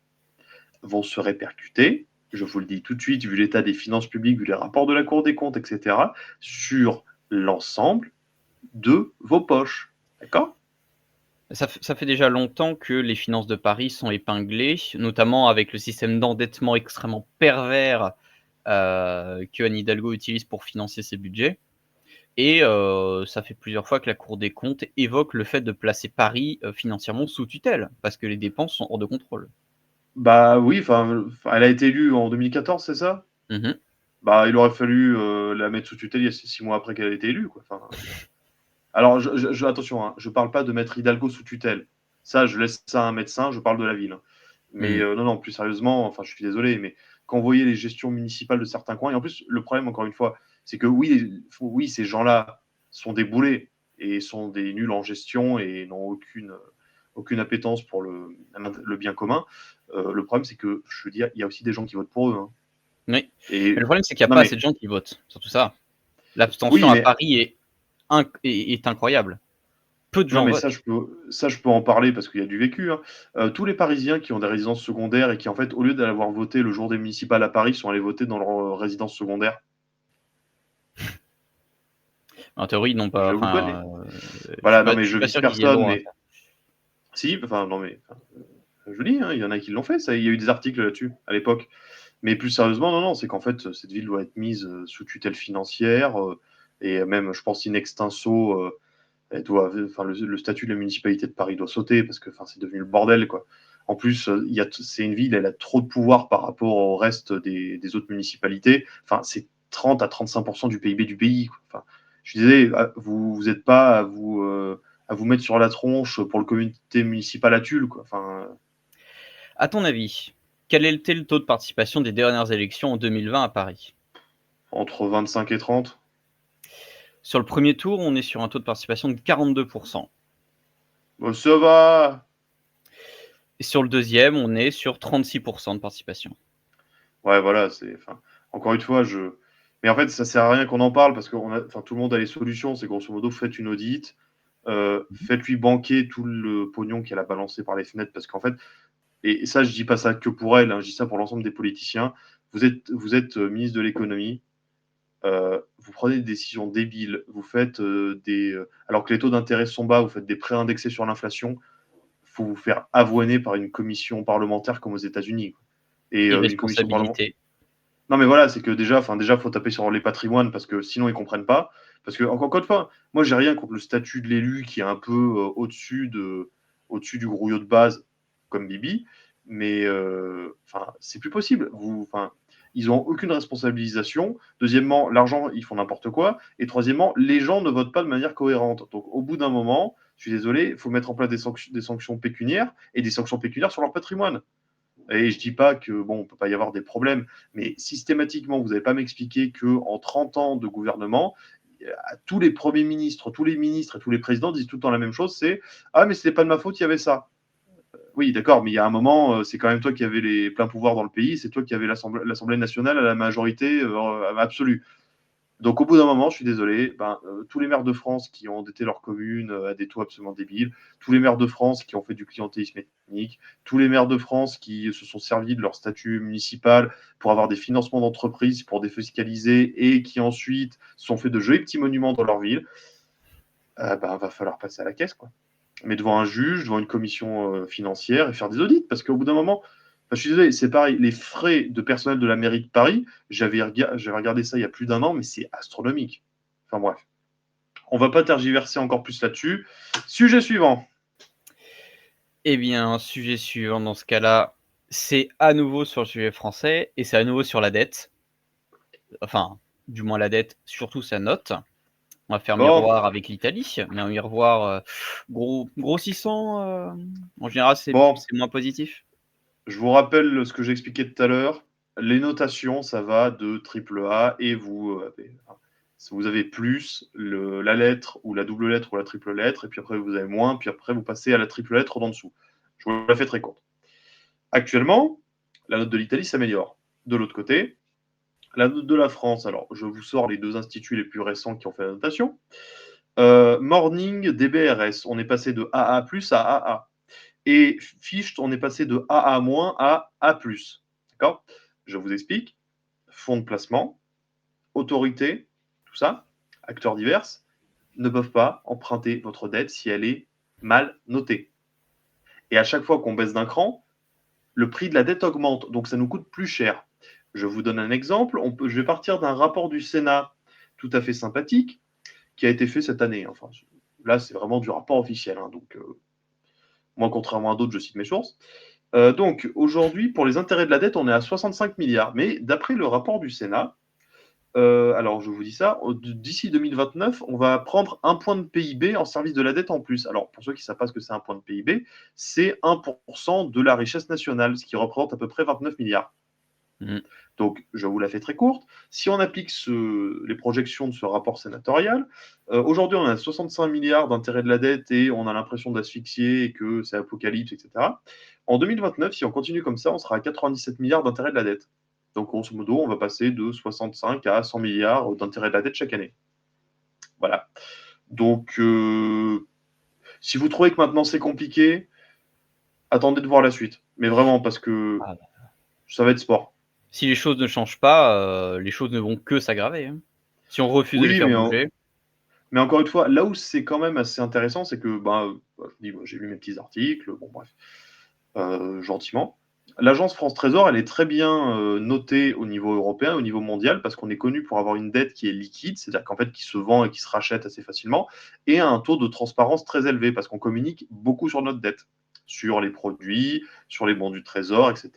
vont se répercuter, je vous le dis tout de suite, vu l'état des finances publiques, vu les rapports de la Cour des comptes, etc., sur l'ensemble de vos poches. D'accord? Ça fait déjà longtemps que les finances de Paris sont épinglées, notamment avec le système d'endettement extrêmement pervers que Anne Hidalgo utilise pour financer ses budgets. Et ça fait plusieurs fois que la Cour des comptes évoque le fait de placer Paris financièrement sous tutelle, parce que les dépenses sont hors de contrôle. Bah oui, elle a été élue en 2014, c'est ça? Mmh. Bah, il aurait fallu la mettre sous tutelle il y a 6 mois après qu'elle ait été élue, quoi. Enfin, alors, attention, hein, je parle pas de mettre Hidalgo sous tutelle. Ça, je laisse ça à un médecin, je parle de la ville, hein. Mais Mmh. non, non, plus sérieusement, enfin, je suis désolé, mais quand vous voyez les gestions municipales de certains coins, et en plus, le problème, encore une fois, c'est que oui, ces gens-là sont des boulets et sont des nuls en gestion et n'ont aucune appétence pour le bien commun. Le problème, c'est que, je veux dire, il y a aussi des gens qui votent pour eux, hein. Oui. Et Mais le problème, c'est qu'il y a non, pas assez mais de gens qui votent, surtout ça. L'abstention oui, à mais Paris est incroyable. Peu de non, gens mais votent. ça, je peux en parler parce qu'il y a du vécu, hein. Tous les Parisiens qui ont des résidences secondaires et qui, en fait, au lieu d'avoir voté le jour des municipales à Paris, sont allés voter dans leur résidence secondaire. En théorie, non pas Je vous connais. enfin, Voilà, non, mais je suis je pas vise sûr qu'ils aient le personne, droit à mais ça. si, enfin, non, mais je vous dis, hein, il y en a qui l'ont fait, ça, il y a eu des articles là-dessus à l'époque. Mais plus sérieusement, non, non, c'est qu'en fait, cette ville doit être mise sous tutelle financière et même, je pense, in extenso, enfin, le statut de la municipalité de Paris doit sauter parce que, enfin, c'est devenu le bordel, quoi. En plus, c'est une ville, elle a trop de pouvoir par rapport au reste des autres municipalités. Enfin, c'est 30 à 35% du PIB du pays, quoi. Enfin, je suis désolé, vous n'êtes pas à vous mettre sur la tronche pour le comité municipal à Tulle, quoi. Enfin, À ton avis, quel était le taux de participation des dernières élections en 2020 à Paris? entre 25 et 30. Sur le premier tour, on est sur un taux de participation de 42 Bon, ça va. et sur le deuxième, on est sur 36 de participation. Ouais, voilà, enfin, encore une fois, mais en fait, ça sert à rien qu'on en parle parce que enfin, tout le monde a les solutions. C'est grosso modo, faites une audit, Mmh. faites-lui banquer tout le pognon qu'elle a balancé par les fenêtres parce qu'en fait, et ça, je dis pas ça que pour elle, hein, je dis ça pour l'ensemble des politiciens. Vous êtes ministre de l'économie, vous prenez des décisions débiles, vous faites alors que les taux d'intérêt sont bas, vous faites des prêts indexés sur l'inflation, faut vous faire avoiner par une commission parlementaire comme aux États-Unis, quoi. Et une commission parlementaire. Irresponsabilité. Non, mais voilà, c'est que déjà, enfin, déjà, faut taper sur les patrimoines parce que sinon ils comprennent pas. Parce que encore une fois, moi, j'ai rien contre le statut de l'élu qui est un peu au-dessus du grouillot de base comme Bibi, mais enfin, c'est plus possible. Enfin, ils ont aucune responsabilisation. Deuxièmement, l'argent, ils font n'importe quoi. Et troisièmement, les gens ne votent pas de manière cohérente. Donc, au bout d'un moment, je suis désolé, il faut mettre en place des sanctions pécuniaires et des sanctions pécuniaires sur leur patrimoine. Et je dis pas que bon, on peut pas y avoir des problèmes, mais systématiquement, vous n'allez pas m'expliquer que en 30 ans de gouvernement, tous les premiers ministres, tous les ministres et tous les présidents disent tout le temps la même chose, c'est ah mais c'était pas de ma faute, il y avait ça. Oui, d'accord, mais il y a un moment, c'est quand même toi qui avais les pleins pouvoirs dans le pays, c'est toi qui avais l'Assemblée nationale à la majorité absolue. Donc, au bout d'un moment, je suis désolé, tous les maires de France qui ont endetté leur commune à des taux absolument débiles, tous les maires de France qui ont fait du clientélisme ethnique, tous les maires de France qui se sont servis de leur statut municipal pour avoir des financements d'entreprise, pour défiscaliser et qui ensuite se sont fait de jolis petits monuments dans leur ville, va falloir passer à la caisse, quoi. Mais devant un juge, devant une commission financière et faire des audits. Parce qu'au bout d'un moment, je suis désolé, c'est pareil, les frais de personnel de la mairie de Paris, j'avais regardé ça il y a plus d'un an, mais c'est astronomique. Enfin bref, on va pas tergiverser encore plus là-dessus. Sujet suivant. Eh bien, sujet suivant dans ce cas-là, c'est à nouveau sur le sujet français et c'est à nouveau sur la dette. Enfin, du moins la dette, surtout sa note. On va faire Bon, miroir avec l'Italie, mais un miroir grossissant, en général, c'est bon, moins positif. je vous rappelle ce que j'ai expliqué tout à l'heure. Les notations, ça va de triple A et vous avez plus la lettre ou la double lettre ou la triple lettre, et puis après vous avez moins, puis après vous passez à la triple lettre d'en dessous. Je vous la fais très courte. Actuellement, la note de l'Italie s'améliore. De l'autre côté, la note de la France, alors je vous sors les deux instituts les plus récents qui ont fait la notation. Morning DBRS, on est passé de AA+ à AA. Et Fichte, on est passé de AA- à A+. D'accord? Je vous explique. Fonds de placement, autorité, tout ça, acteurs divers, ne peuvent pas emprunter votre dette si elle est mal notée. Et à chaque fois qu'on baisse d'un cran, le prix de la dette augmente, donc ça nous coûte plus cher. Je vous donne un exemple. Je vais partir d'un rapport du Sénat tout à fait sympathique qui a été fait cette année. Enfin, là, c'est vraiment du rapport officiel. Hein, donc, moi, contrairement à d'autres, je cite mes sources. Donc, aujourd'hui, pour les intérêts de la dette, on est à 65 milliards. Mais d'après le rapport du Sénat, alors je vous dis ça, d'ici 2029, on va prendre un point de PIB en service de la dette en plus. Alors, pour ceux qui ne savent pas ce que c'est un point de PIB, c'est 1% de la richesse nationale, ce qui représente à peu près 29 milliards. Mmh. Donc, je vous la fais très courte. Si on applique les projections de ce rapport sénatorial, aujourd'hui, on a 65 milliards d'intérêts de la dette et on a l'impression d'asphyxier et que c'est apocalypse, etc. En 2029, si on continue comme ça, on sera à 97 milliards d'intérêts de la dette. Donc, grosso modo, on va passer de 65 à 100 milliards d'intérêts de la dette chaque année. Voilà. Donc, si vous trouvez que maintenant c'est compliqué, attendez de voir la suite. Mais vraiment, parce que Ah, ça va être sport. si les choses ne changent pas, les choses ne vont que s'aggraver, hein. Si on refuse de les Oui, faire bouger. mais encore une fois, là où c'est quand même assez intéressant, c'est que je dis, j'ai lu mes petits articles, bon bref, gentiment. L'agence France Trésor, elle est très bien notée au niveau européen, au niveau mondial, parce qu'on est connu pour avoir une dette qui est liquide, c'est-à-dire qu'en fait qui se vend et qui se rachète assez facilement, et un taux de transparence très élevé, parce qu'on communique beaucoup sur notre dette, sur les produits, sur les bons du Trésor, etc.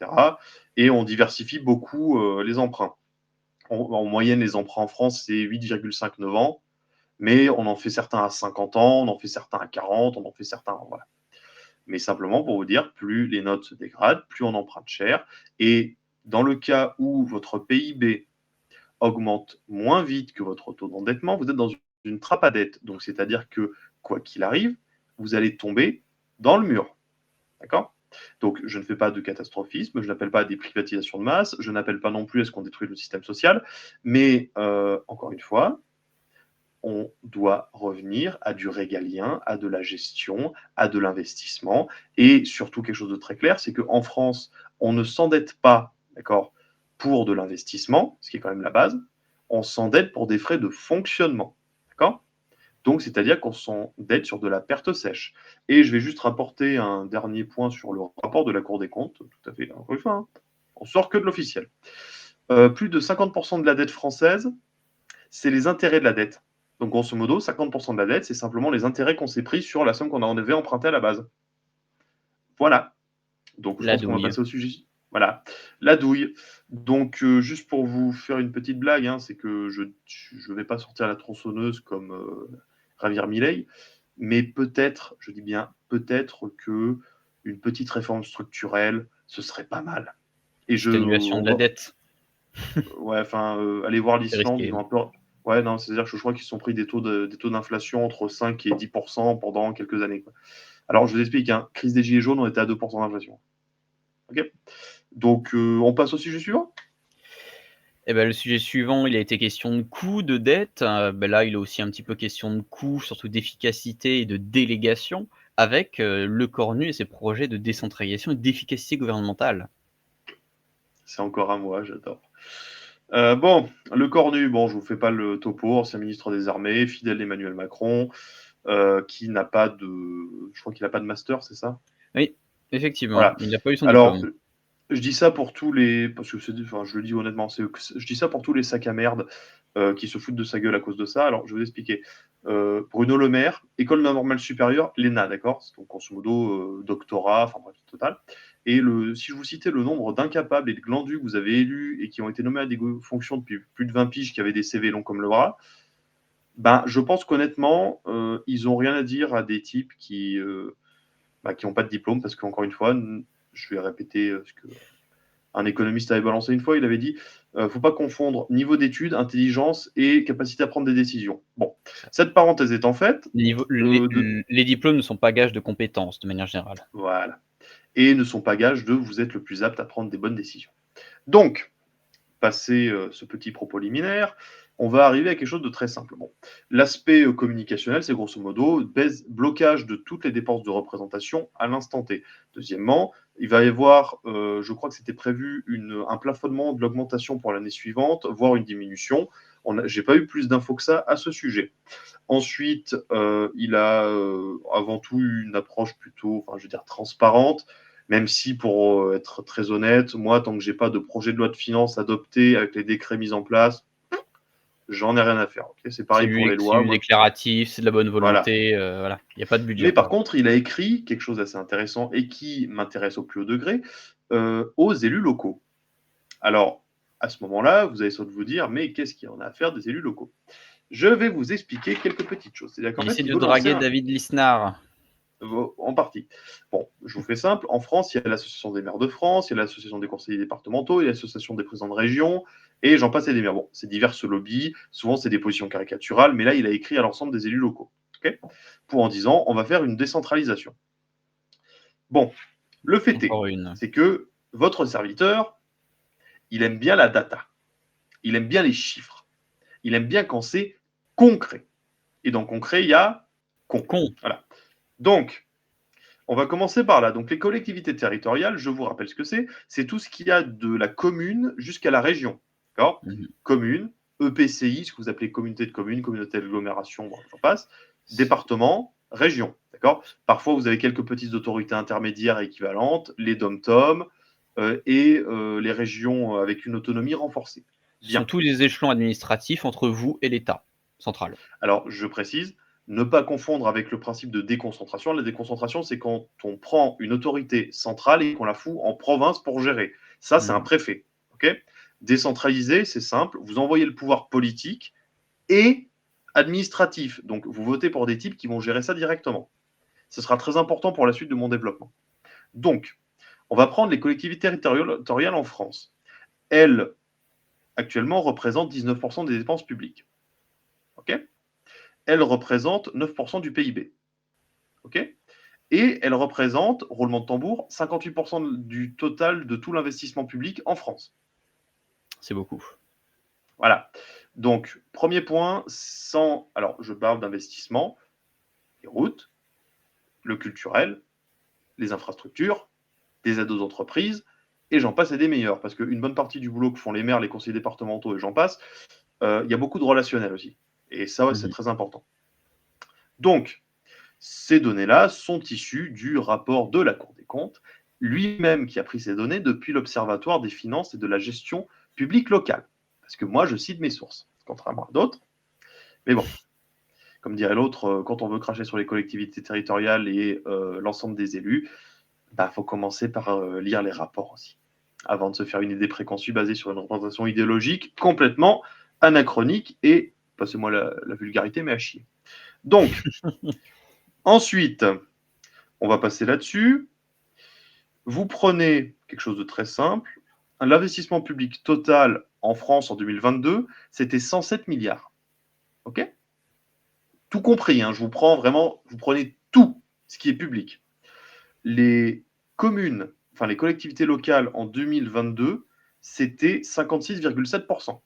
Et on diversifie beaucoup les emprunts. En moyenne, les emprunts en France, c'est 8,59 ans, mais on en fait certains à 50 ans, on en fait certains à 40, on en fait certains, voilà. Mais simplement pour vous dire, plus les notes se dégradent, plus on emprunte cher. Et dans le cas où votre PIB augmente moins vite que votre taux d'endettement, vous êtes dans une trappe à dette. Donc, c'est-à-dire que, quoi qu'il arrive, vous allez tomber dans le mur. D'accord? Donc, je ne fais pas de catastrophisme, je n'appelle pas à des privatisations de masse, je n'appelle pas non plus à ce qu'on détruise le système social, mais encore une fois, on doit revenir à du régalien, à de la gestion, à de l'investissement. Et surtout, quelque chose de très clair, c'est qu'en France, on ne s'endette pas, d'accord, pour de l'investissement, ce qui est quand même la base, on s'endette pour des frais de fonctionnement. D'accord? Donc, c'est-à-dire qu'on s'endette sur de la perte sèche. Et je vais juste rapporter un dernier point sur le rapport de la Cour des comptes, tout à fait, encore une fois, hein, on sort que de l'officiel. Plus de 50% de la dette française, c'est les intérêts de la dette. Donc, grosso modo, 50% de la dette, c'est simplement les intérêts qu'on s'est pris sur la somme qu'on avait empruntée à la base. Voilà. Donc, je La pense qu'on va douille. passer au sujet. Voilà. La douille. Donc, juste pour vous faire une petite blague, hein, c'est que je ne vais pas sortir la tronçonneuse comme Javier Milei, mais peut-être, je dis bien peut-être que une petite réforme structurelle, ce serait pas mal. Et Petite annulation de la dette. ouais, enfin, allez voir C'est l'Islande, risqué. ils ont un peu. Ouais, non, c'est-à-dire que je crois qu'ils se sont pris des taux d'inflation entre 5 et 10% pendant quelques années, quoi. Alors, je vous explique, hein, crise des Gilets jaunes, on était à 2% d'inflation. Ok. Donc, on passe au sujet suivant. Et ben, le sujet suivant, il a été question de coûts, de dettes. Là, il est aussi un petit peu question de coûts, surtout d'efficacité et de délégation, avec le Cornu et ses projets de décentralisation et d'efficacité gouvernementale. C'est encore à moi, j'adore. Bon, le Cornu, bon, je vous fais pas le topo, ancien ministre des Armées, fidèle d'Emmanuel Macron, qui n'a pas de, je crois qu'il n'a pas de master, c'est ça? Oui, effectivement, Voilà. il n'a pas eu son Alors, diplôme. je dis ça pour tous les, parce que enfin, je le dis honnêtement, je dis ça pour tous les sacs à merde qui se foutent de sa gueule à cause de ça. Alors, je vais vous expliquer. Bruno Le Maire, école normale supérieure, l'ENA, d'accord? Donc, grosso modo, doctorat, enfin bref, total. Et si je vous citais le nombre d'incapables et de glandus que vous avez élus et qui ont été nommés à des fonctions depuis plus de 20 piges, qui avaient des CV longs comme le bras, ben, je pense qu'honnêtement, ils n'ont rien à dire à des types qui n'ont pas de diplôme, parce qu'encore une fois, je vais répéter ce que un économiste avait balancé une fois, il avait dit faut pas confondre niveau d'études, intelligence et capacité à prendre des décisions. Bon, cette parenthèse étant faite, Les diplômes ne sont pas gages de compétences, de manière générale. voilà, et ne sont pas gages de vous êtes le plus apte à prendre des bonnes décisions. Donc, passé ce petit propos liminaire, on va arriver à quelque chose de très simple. Bon, l'aspect communicationnel, c'est grosso modo blocage de toutes les dépenses de représentation à l'instant T. Deuxièmement, il va y avoir, je crois que c'était prévu un plafonnement de l'augmentation pour l'année suivante, voire une diminution. J'ai pas eu plus d'infos que ça à ce sujet. Ensuite, il a avant tout une approche plutôt, enfin, je veux dire, transparente. Même si, pour être très honnête, moi, tant que j'ai pas de projet de loi de finances adopté avec les décrets mis en place, j'en ai rien à faire. Okay, c'est pareil pour les C'est lois. du déclaratif, c'est de la bonne Voilà. volonté, voilà. Il n'y a pas de budget. Mais par contre, il a écrit quelque chose d'assez intéressant et qui m'intéresse au plus haut degré aux élus locaux. Alors, à ce moment-là, vous allez sans doute vous dire, mais qu'est-ce qu'il y en a à faire des élus locaux? Je vais vous expliquer quelques petites choses. C'est-à-dire qu'en Il fait, essaie il de veut lancer draguer David Lisnard. En partie. Bon, je vous fais simple. En France, il y a l'Association des maires de France, il y a l'Association des conseillers départementaux, il y a l'Association des présidents de région, et j'en passe et des maires. Bon, c'est divers lobbies, souvent c'est des positions caricaturales, mais là, il a écrit à l'ensemble des élus locaux. Okay, pour en disant, on va faire une décentralisation. Bon, le fait est, Encore une. c'est que votre serviteur, il aime bien la data, il aime bien les chiffres, il aime bien quand c'est concret. Et dans concret, il y a con. Voilà. Donc, on va commencer par là. Donc, les collectivités territoriales, je vous rappelle ce que c'est. C'est tout ce qu'il y a de la commune jusqu'à la région. D'accord Commune, EPCI, ce que vous appelez communauté de communes, communauté d'agglomération, bon, j'en passe. Département, région. D'accord Parfois, vous avez quelques petites autorités intermédiaires équivalentes, les DOM-TOM et les régions avec une autonomie renforcée. Ce sont tous les échelons administratifs entre vous et l'État central. Alors, je précise, ne pas confondre avec le principe de déconcentration. La déconcentration, c'est quand on prend une autorité centrale et qu'on la fout en province pour gérer. Ça, c'est un préfet. Okay, décentraliser, c'est simple. Vous envoyez le pouvoir politique et administratif. Donc, vous votez pour des types qui vont gérer ça directement. Ce sera très important pour la suite de mon développement. Donc, on va prendre les collectivités territoriales en France. Elles, actuellement, représentent 19% des dépenses publiques. OK ? Elle représente 9% du PIB. OK ? Et elle représente, roulement de tambour, 58% du total de tout l'investissement public en France. C'est beaucoup. Voilà. Donc, premier point, alors, je parle d'investissement, les routes, le culturel, les infrastructures, des aides aux entreprises, et j'en passe et des meilleurs, parce qu'une bonne partie du boulot que font les maires, les conseillers départementaux, et j'en passe, il y a beaucoup de relationnel aussi. Et ça, c'est très important. Donc, ces données-là sont issues du rapport de la Cour des comptes, lui-même qui a pris ces données depuis l'Observatoire des finances et de la gestion publique locale. Parce que moi, je cite mes sources, contrairement à d'autres. Mais bon, comme dirait l'autre, quand on veut cracher sur les collectivités territoriales et l'ensemble des élus, faut commencer par lire les rapports aussi, avant de se faire une idée préconçue basée sur une représentation idéologique complètement anachronique et, passez-moi la vulgarité, mais à chier. Donc, ensuite, on va passer là-dessus. Vous prenez quelque chose de très simple. L'investissement public total en France en 2022, c'était 107 milliards. OK ? Tout compris, je vous prends vraiment, vous prenez tout ce qui est public. Les communes, enfin les collectivités locales en 2022, c'était 56,7%.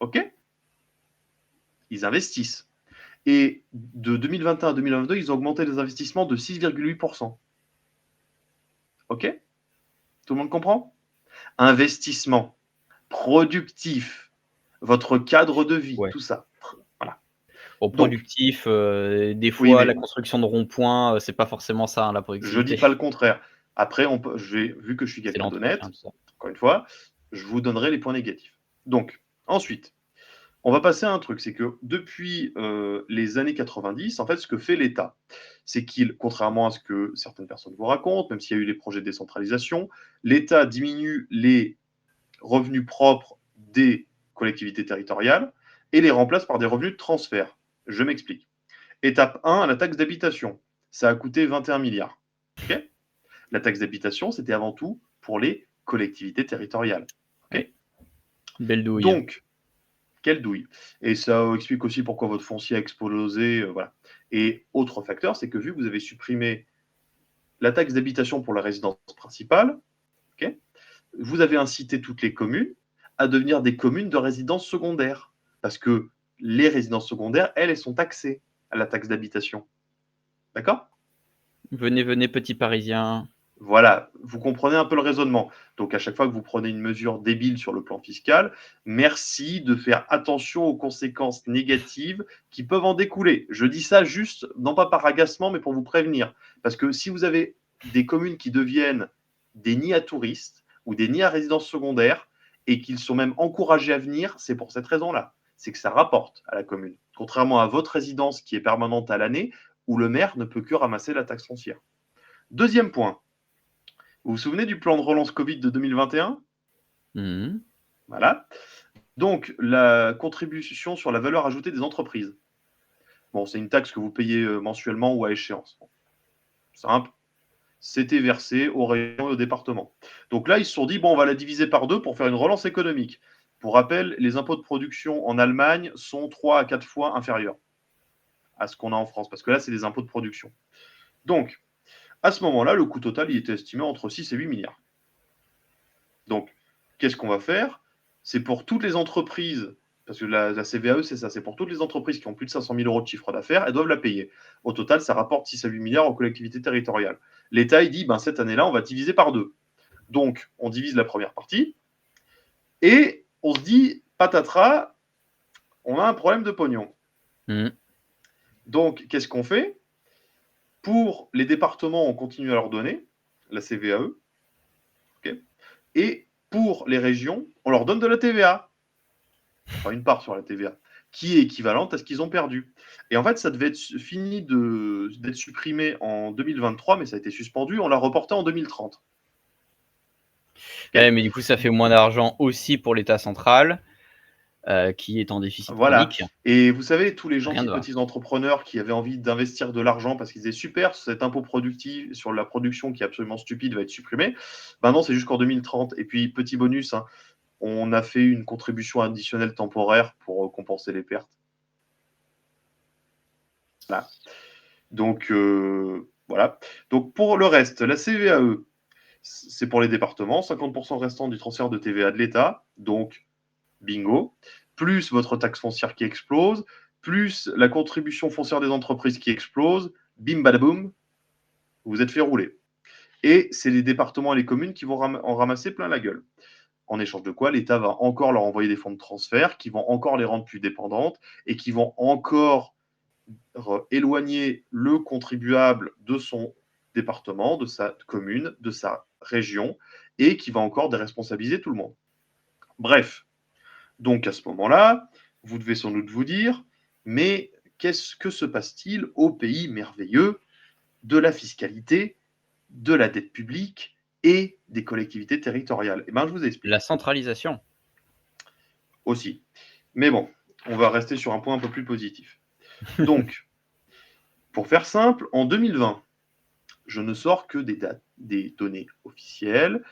OK? Ils investissent. Et de 2021 à 2022, ils ont augmenté les investissements de 6,8%. OK? Tout le monde comprend? Investissement, productif, votre cadre de vie, Ouais. tout ça. Voilà. Au Donc, productif, des oui, fois, mais la construction de ronds-points, c'est pas forcément ça, hein, la je dis productivité. pas le contraire. Après, vu que je suis C'est quelqu'un l'entretien, d'honnête, tout ça. encore une fois, je vous donnerai les points négatifs. Donc, ensuite, on va passer à un truc, c'est que depuis les années 90, en fait, ce que fait l'État, c'est qu'il, contrairement à ce que certaines personnes vous racontent, même s'il y a eu les projets de décentralisation, l'État diminue les revenus propres des collectivités territoriales et les remplace par des revenus de transfert. Je m'explique. Étape 1, la taxe d'habitation. Ça a coûté 21 milliards. Ok. La taxe d'habitation, c'était avant tout pour les collectivités territoriales. Okay. Ouais. Belle douille. Donc, quelle douille. Et ça explique aussi pourquoi votre foncier a explosé. Voilà. Et autre facteur, c'est que vu que vous avez supprimé la taxe d'habitation pour la résidence principale, okay, vous avez incité toutes les communes à devenir des communes de résidence secondaire. Parce que les résidences secondaires, elles sont taxées à la taxe d'habitation. D'accord? Venez, venez, petits Parisiens. Voilà, vous comprenez un peu le raisonnement. Donc, à chaque fois que vous prenez une mesure débile sur le plan fiscal, merci de faire attention aux conséquences négatives qui peuvent en découler. Je dis ça juste, non pas par agacement, mais pour vous prévenir. Parce que si vous avez des communes qui deviennent des nids à touristes ou des nids à résidence secondaire et qu'ils sont même encouragés à venir, c'est pour cette raison-là. C'est que ça rapporte à la commune. Contrairement à votre résidence qui est permanente à l'année, où le maire ne peut que ramasser la taxe foncière. Deuxième point. Vous vous souvenez du plan de relance Covid de 2021? Mmh. Voilà. Donc, la contribution sur la valeur ajoutée des entreprises. Bon, c'est une taxe que vous payez mensuellement ou à échéance. Simple. C'était versé aux régions et aux départements. Donc là, ils se sont dit, bon, on va la diviser par deux pour faire une relance économique. Pour rappel, les impôts de production en Allemagne sont 3 à 4 fois inférieurs à ce qu'on a en France, parce que là, c'est des impôts de production. Donc, à ce moment-là, le coût total, il était estimé entre 6 et 8 milliards. Donc, qu'est-ce qu'on va faire? C'est pour toutes les entreprises, parce que la CVAE, c'est ça, c'est pour toutes les entreprises qui ont plus de 500 000 euros de chiffre d'affaires, elles doivent la payer. Au total, ça rapporte 6 à 8 milliards aux collectivités territoriales. L'État, il dit, ben, cette année-là, on va diviser par deux. Donc, on divise la première partie, et on se dit, patatras, on a un problème de pognon. Mmh. Donc, qu'est-ce qu'on fait? Pour les départements, on continue à leur donner la CVAE, okay, et pour les régions, on leur donne de la TVA. Enfin, une part sur la TVA, qui est équivalente à ce qu'ils ont perdu. Et en fait, ça devait être fini d'être supprimé en 2023, mais ça a été suspendu, on l'a reporté en 2030. Okay. Ouais, mais du coup, ça fait moins d'argent aussi pour l'État central, qui est en déficit Voilà. chronique. Et vous savez, tous les Rien gentils ne va. petits entrepreneurs qui avaient envie d'investir de l'argent parce qu'ils disaient super, cet impôt productif sur la production qui est absolument stupide va être supprimé. Ben non, c'est jusqu'en 2030. Et puis, petit bonus, hein, on a fait une contribution additionnelle temporaire pour compenser les pertes. Voilà. Donc, voilà. Donc, pour le reste, la CVAE, c'est pour les départements, 50% restant du transfert de TVA de l'État, donc bingo, plus votre taxe foncière qui explose, plus la contribution foncière des entreprises qui explose, bim badaboum, vous êtes fait rouler. Et c'est les départements et les communes qui vont en ramasser plein la gueule. En échange de quoi, l'État va encore leur envoyer des fonds de transfert qui vont encore les rendre plus dépendantes et qui vont encore éloigner le contribuable de son département, de sa commune, de sa région, et qui va encore déresponsabiliser tout le monde. Bref, donc à ce moment-là, vous devez sans doute vous dire, mais qu'est-ce que se passe-t-il au pays merveilleux de la fiscalité, de la dette publique et des collectivités territoriales? Eh bien, je vous explique. La centralisation. Aussi. Mais bon, on va rester sur un point un peu plus positif. Donc, pour faire simple, en 2020, je ne sors que des données officielles,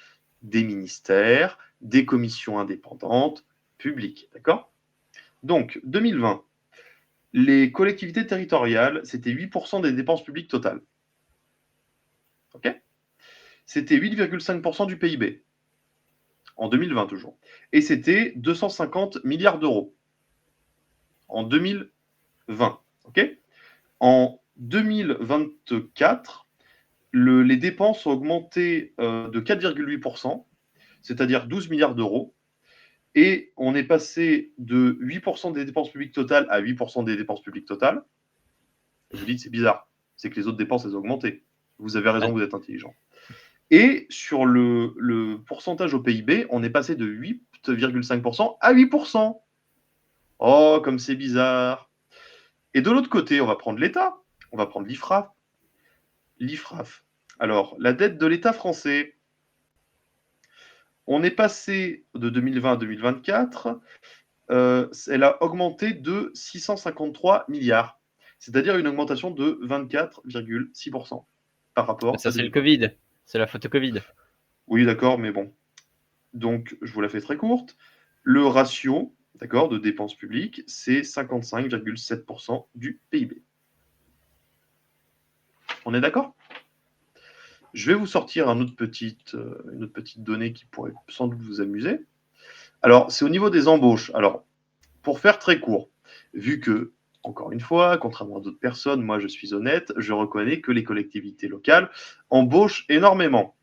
des ministères, des commissions indépendantes, publiques. D'accord? Donc, 2020, les collectivités territoriales, c'était 8% des dépenses publiques totales. OK? C'était 8,5% du PIB. en 2020 toujours. Et c'était 250 milliards d'euros en 2020. Ok. En 2024, les dépenses ont augmenté de 4,8%, c'est-à-dire 12 milliards d'euros. Et on est passé de 8% des dépenses publiques totales à 8% des dépenses publiques totales. Vous dites, c'est bizarre. C'est que les autres dépenses, elles ont augmenté. Vous avez raison, vous êtes intelligent. Et sur le pourcentage au PIB, on est passé de 8,5% à 8%. Oh, comme c'est bizarre. Et de l'autre côté, on va prendre l'État. On va prendre l'IFRAF. L'IFRAF. Alors, la dette de l'État français, on est passé de 2020 à 2024, elle a augmenté de 653 milliards, c'est-à-dire une augmentation de 24,6% par rapport Ça, à c'est le 2020. Covid. C'est la faute au Covid. Oui, d'accord, mais bon. Donc, je vous la fais très courte. Le ratio, d'accord, de dépenses publiques, c'est 55,7% du PIB. On est d'accord? Je vais vous sortir une autre petite donnée qui pourrait sans doute vous amuser. Alors, c'est au niveau des embauches. Alors, pour faire très court, vu que, encore une fois, contrairement à d'autres personnes, moi je suis honnête, je reconnais que les collectivités locales embauchent énormément.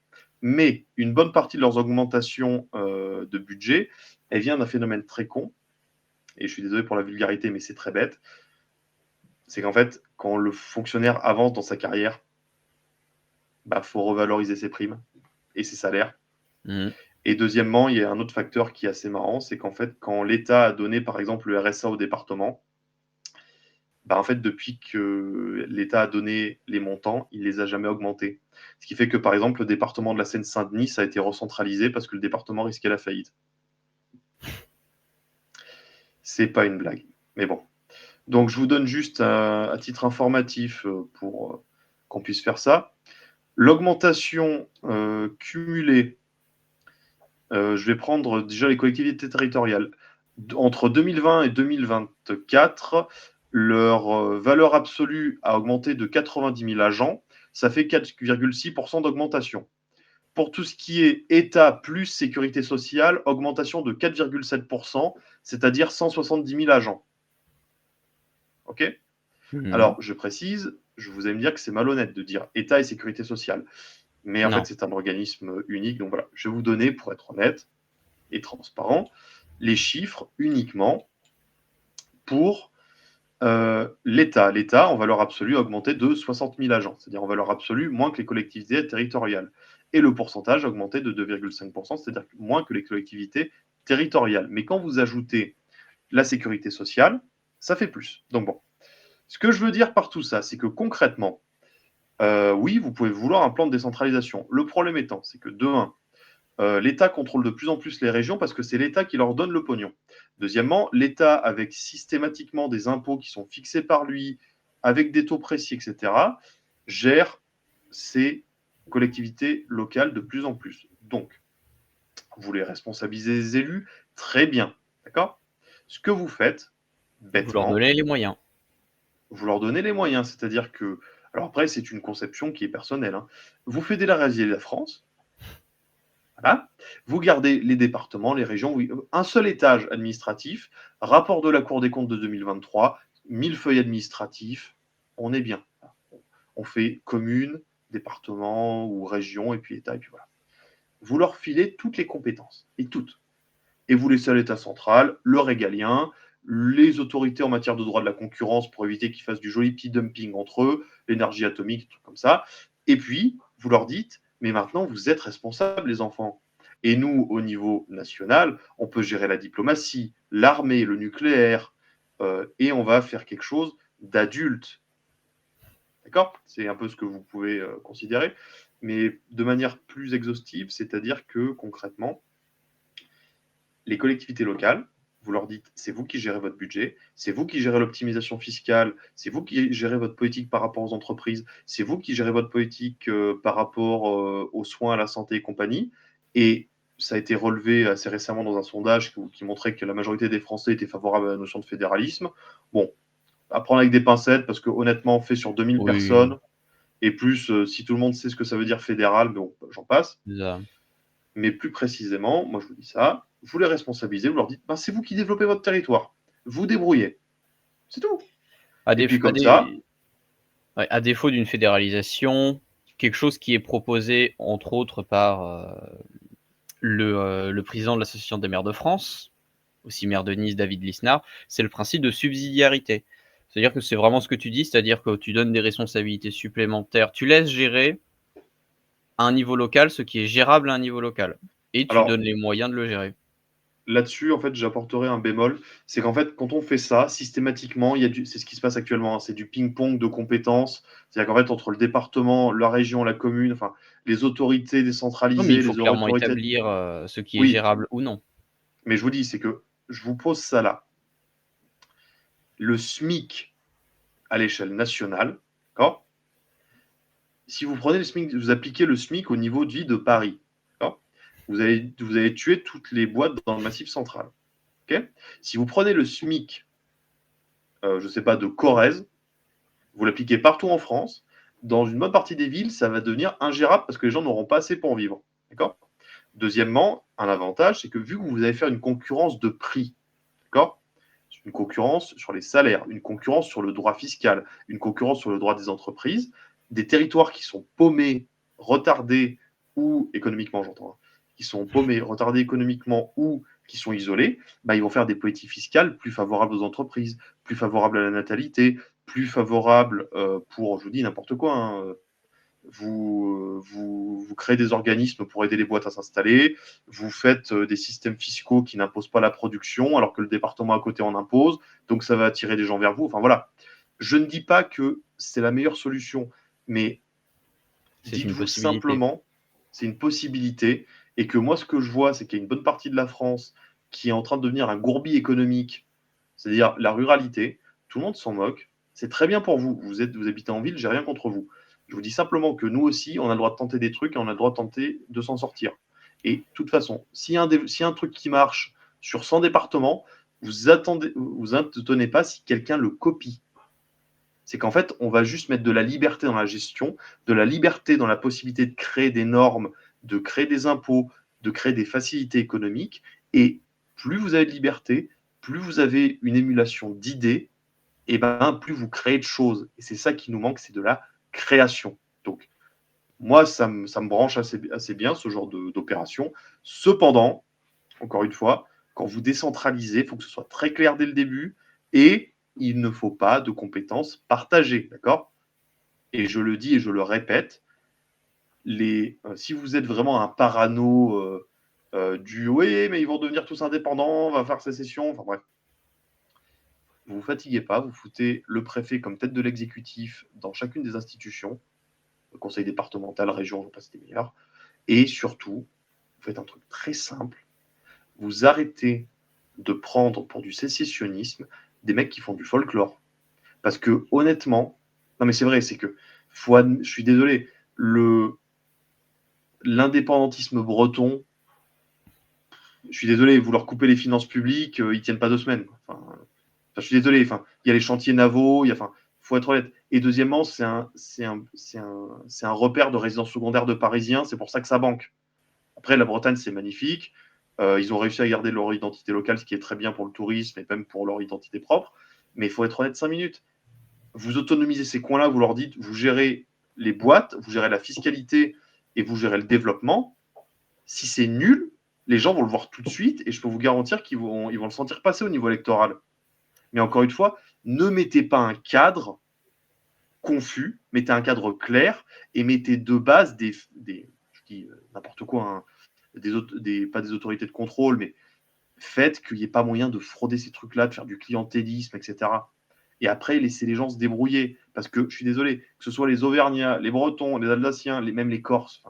Mais une bonne partie de leurs augmentations de budget, elle vient d'un phénomène très con, et je suis désolé pour la vulgarité, mais c'est très bête. C'est qu'en fait, quand le fonctionnaire avance dans sa carrière, bah, faut revaloriser ses primes et ses salaires. Mmh. Et deuxièmement, il y a un autre facteur qui est assez marrant, c'est qu'en fait, quand l'État a donné par exemple le RSA au département, bah, en fait, depuis que l'État a donné les montants, il les a jamais augmentés. Ce qui fait que, par exemple, le département de la Seine-Saint-Denis, ça a été recentralisé parce que le département risquait la faillite. C'est pas une blague. Mais bon. Donc, je vous donne juste à titre informatif pour qu'on puisse faire ça. L'augmentation cumulée, je vais prendre déjà les collectivités territoriales. Entre 2020 et 2024, leur valeur absolue a augmenté de 90 000 agents. Ça fait 4,6% d'augmentation. Pour tout ce qui est État plus sécurité sociale, augmentation de 4,7%, c'est-à-dire 170 000 agents. OK? Mmh. Alors, je précise, vous allez me dire que c'est malhonnête de dire État et sécurité sociale. Mais en Non. fait, c'est un organisme unique. Donc voilà, je vais vous donner, pour être honnête et transparent, les chiffres uniquement pour l'État. L'État, en valeur absolue, a augmenté de 60 000 agents, c'est-à-dire en valeur absolue moins que les collectivités territoriales. Et le pourcentage a augmenté de 2,5%, c'est-à-dire moins que les collectivités territoriales. Mais quand vous ajoutez la sécurité sociale, ça fait plus. Donc bon, ce que je veux dire par tout ça, c'est que concrètement, oui, vous pouvez vouloir un plan de décentralisation. Le problème étant, c'est que de 1, l'État contrôle de plus en plus les régions parce que c'est l'État qui leur donne le pognon. Deuxièmement, l'État, avec systématiquement des impôts qui sont fixés par lui, avec des taux précis, etc., gère ces collectivités locales de plus en plus. Donc, vous voulez responsabiliser les élus, très bien, d'accord? Ce que vous faites, Vous leur bêtement, donnez les moyens. vous leur donnez les moyens, c'est-à-dire que, alors après, c'est une conception qui est personnelle, hein. Vous fédéralisez la France, voilà. Vous gardez les départements, les régions, oui, un seul étage administratif, rapport de la Cour des comptes de 2023, 1000 feuilles administratifs, on est bien. On fait commune, département ou région, et puis État, et puis voilà. Vous leur filez toutes les compétences, et toutes. Et vous laissez à l'État central le régalien, les autorités en matière de droit de la concurrence pour éviter qu'ils fassent du joli petit dumping entre eux, l'énergie atomique, des trucs comme ça. Et puis, vous leur dites, mais maintenant, vous êtes responsables, les enfants. Et nous, au niveau national, on peut gérer la diplomatie, l'armée, le nucléaire, et on va faire quelque chose d'adulte. D'accord? C'est un peu ce que vous pouvez considérer, mais de manière plus exhaustive, c'est-à-dire que concrètement, les collectivités locales, vous leur dites, c'est vous qui gérez votre budget, c'est vous qui gérez l'optimisation fiscale, c'est vous qui gérez votre politique par rapport aux entreprises, c'est vous qui gérez votre politique par rapport aux soins, à la santé et compagnie. Et ça a été relevé assez récemment dans un sondage qui montrait que la majorité des Français étaient favorables à la notion de fédéralisme. Bon, à prendre avec des pincettes, parce que honnêtement, fait sur 2000 Oui. personnes, et plus, si tout le monde sait ce que ça veut dire fédéral, bon, j'en passe. Ça. Mais plus précisément, moi je vous dis ça, vous les responsabilisez, vous leur dites, c'est vous qui développez votre territoire, vous débrouillez. C'est tout. À, Et puis à comme ça, ouais, à défaut d'une fédéralisation, quelque chose qui est proposé entre autres par le président de l'Association des maires de France, aussi maire de Nice, David Lisnard, c'est le principe de subsidiarité. C'est-à-dire que c'est vraiment ce que tu dis, c'est-à-dire que tu donnes des responsabilités supplémentaires, tu laisses gérer à un niveau local ce qui est gérable à un niveau local, et tu alors donnes les moyens de le gérer. là-dessus, en fait, j'apporterai un bémol, c'est qu'en fait, quand on fait ça, systématiquement, c'est ce qui se passe actuellement, hein, c'est du ping-pong de compétences, c'est-à-dire qu'en fait, entre le département, la région, la commune, enfin, les autorités Non, mais il décentralisées, faut les clairement autorités... établir ce qui est Oui, gérable ou non. mais je vous dis, c'est que je vous pose ça là. Le SMIC à l'échelle nationale, d'accord? Si vous prenez le SMIC, vous appliquez le SMIC au niveau de vie de Paris, d'accord? Vous allez tuer toutes les boîtes dans le Massif central. Okay, si vous prenez le SMIC, je ne sais pas, de Corrèze, vous l'appliquez partout en France, dans une bonne partie des villes, ça va devenir ingérable parce que les gens n'auront pas assez pour en vivre. D'accord? Deuxièmement, un avantage, c'est que vu que vous allez faire une concurrence de prix, d'accord? Une concurrence sur les salaires, une concurrence sur le droit fiscal, une concurrence sur le droit des entreprises, des territoires qui sont paumés, retardés ou économiquement, j'entends, hein, qui sont paumés, retardés économiquement ou qui sont isolés, ils vont faire des politiques fiscales plus favorables aux entreprises, plus favorables à la natalité, plus favorables pour, je vous dis n'importe quoi, hein, vous créez des organismes pour aider les boîtes à s'installer, vous faites des systèmes fiscaux qui n'imposent pas la production alors que le département à côté en impose, donc ça va attirer des gens vers vous. Enfin voilà, je ne dis pas que c'est la meilleure solution, mais C'est une dites-vous possibilité. simplement, c'est une possibilité, et que moi ce que je vois, c'est qu'il y a une bonne partie de la France qui est en train de devenir un gourbi économique, c'est-à-dire la ruralité, tout le monde s'en moque, c'est très bien pour vous, vous habitez en ville, j'ai rien contre vous. Je vous dis simplement que nous aussi, on a le droit de tenter des trucs et on a le droit de tenter de s'en sortir. Et de toute façon, s'il y a un truc qui marche sur 100 départements, vous attendez pas si quelqu'un le copie. C'est qu'en fait, on va juste mettre de la liberté dans la gestion, de la liberté dans la possibilité de créer des normes, de créer des impôts, de créer des facilités économiques. Et plus vous avez de liberté, plus vous avez une émulation d'idées, et plus vous créez de choses. Et c'est ça qui nous manque, c'est de la création. Donc, moi, ça me branche assez bien, ce genre d'opération. Cependant, encore une fois, quand vous décentralisez, il faut que ce soit très clair dès le début et il ne faut pas de compétences partagées, d'accord? Et je le dis et je le répète, si vous êtes vraiment un parano du oui, mais ils vont devenir tous indépendants, on va faire sécession, enfin bref, vous ne vous fatiguez pas, vous foutez le préfet comme tête de l'exécutif dans chacune des institutions, le conseil départemental, région, je passe des meilleurs, et surtout, vous faites un truc très simple, vous arrêtez de prendre pour du sécessionnisme des mecs qui font du folklore. Parce que honnêtement, non mais c'est vrai, c'est que je suis désolé, l'indépendantisme breton, je suis désolé, vous leur coupez les finances publiques, ils tiennent pas 2 semaines. Je suis désolé, il y a les chantiers navaux, faut être honnête. Et deuxièmement, c'est un repère de résidence secondaire de Parisiens, c'est pour ça que ça banque. Après, la Bretagne, c'est magnifique. Ils ont réussi à garder leur identité locale, ce qui est très bien pour le tourisme et même pour leur identité propre. Mais il faut être honnête 5 minutes. Vous autonomisez ces coins-là, vous leur dites, vous gérez les boîtes, vous gérez la fiscalité et vous gérez le développement. Si c'est nul, les gens vont le voir tout de suite et je peux vous garantir qu'ils vont le sentir passer au niveau électoral. Mais encore une fois, ne mettez pas un cadre confus, mettez un cadre clair et mettez de base je dis n'importe quoi, hein, pas des autorités de contrôle, mais faites qu'il n'y ait pas moyen de frauder ces trucs-là, de faire du clientélisme, etc. Et après, laissez les gens se débrouiller. Parce que, je suis désolé, que ce soit les Auvergnats, les Bretons, les Alsaciens, même les Corses,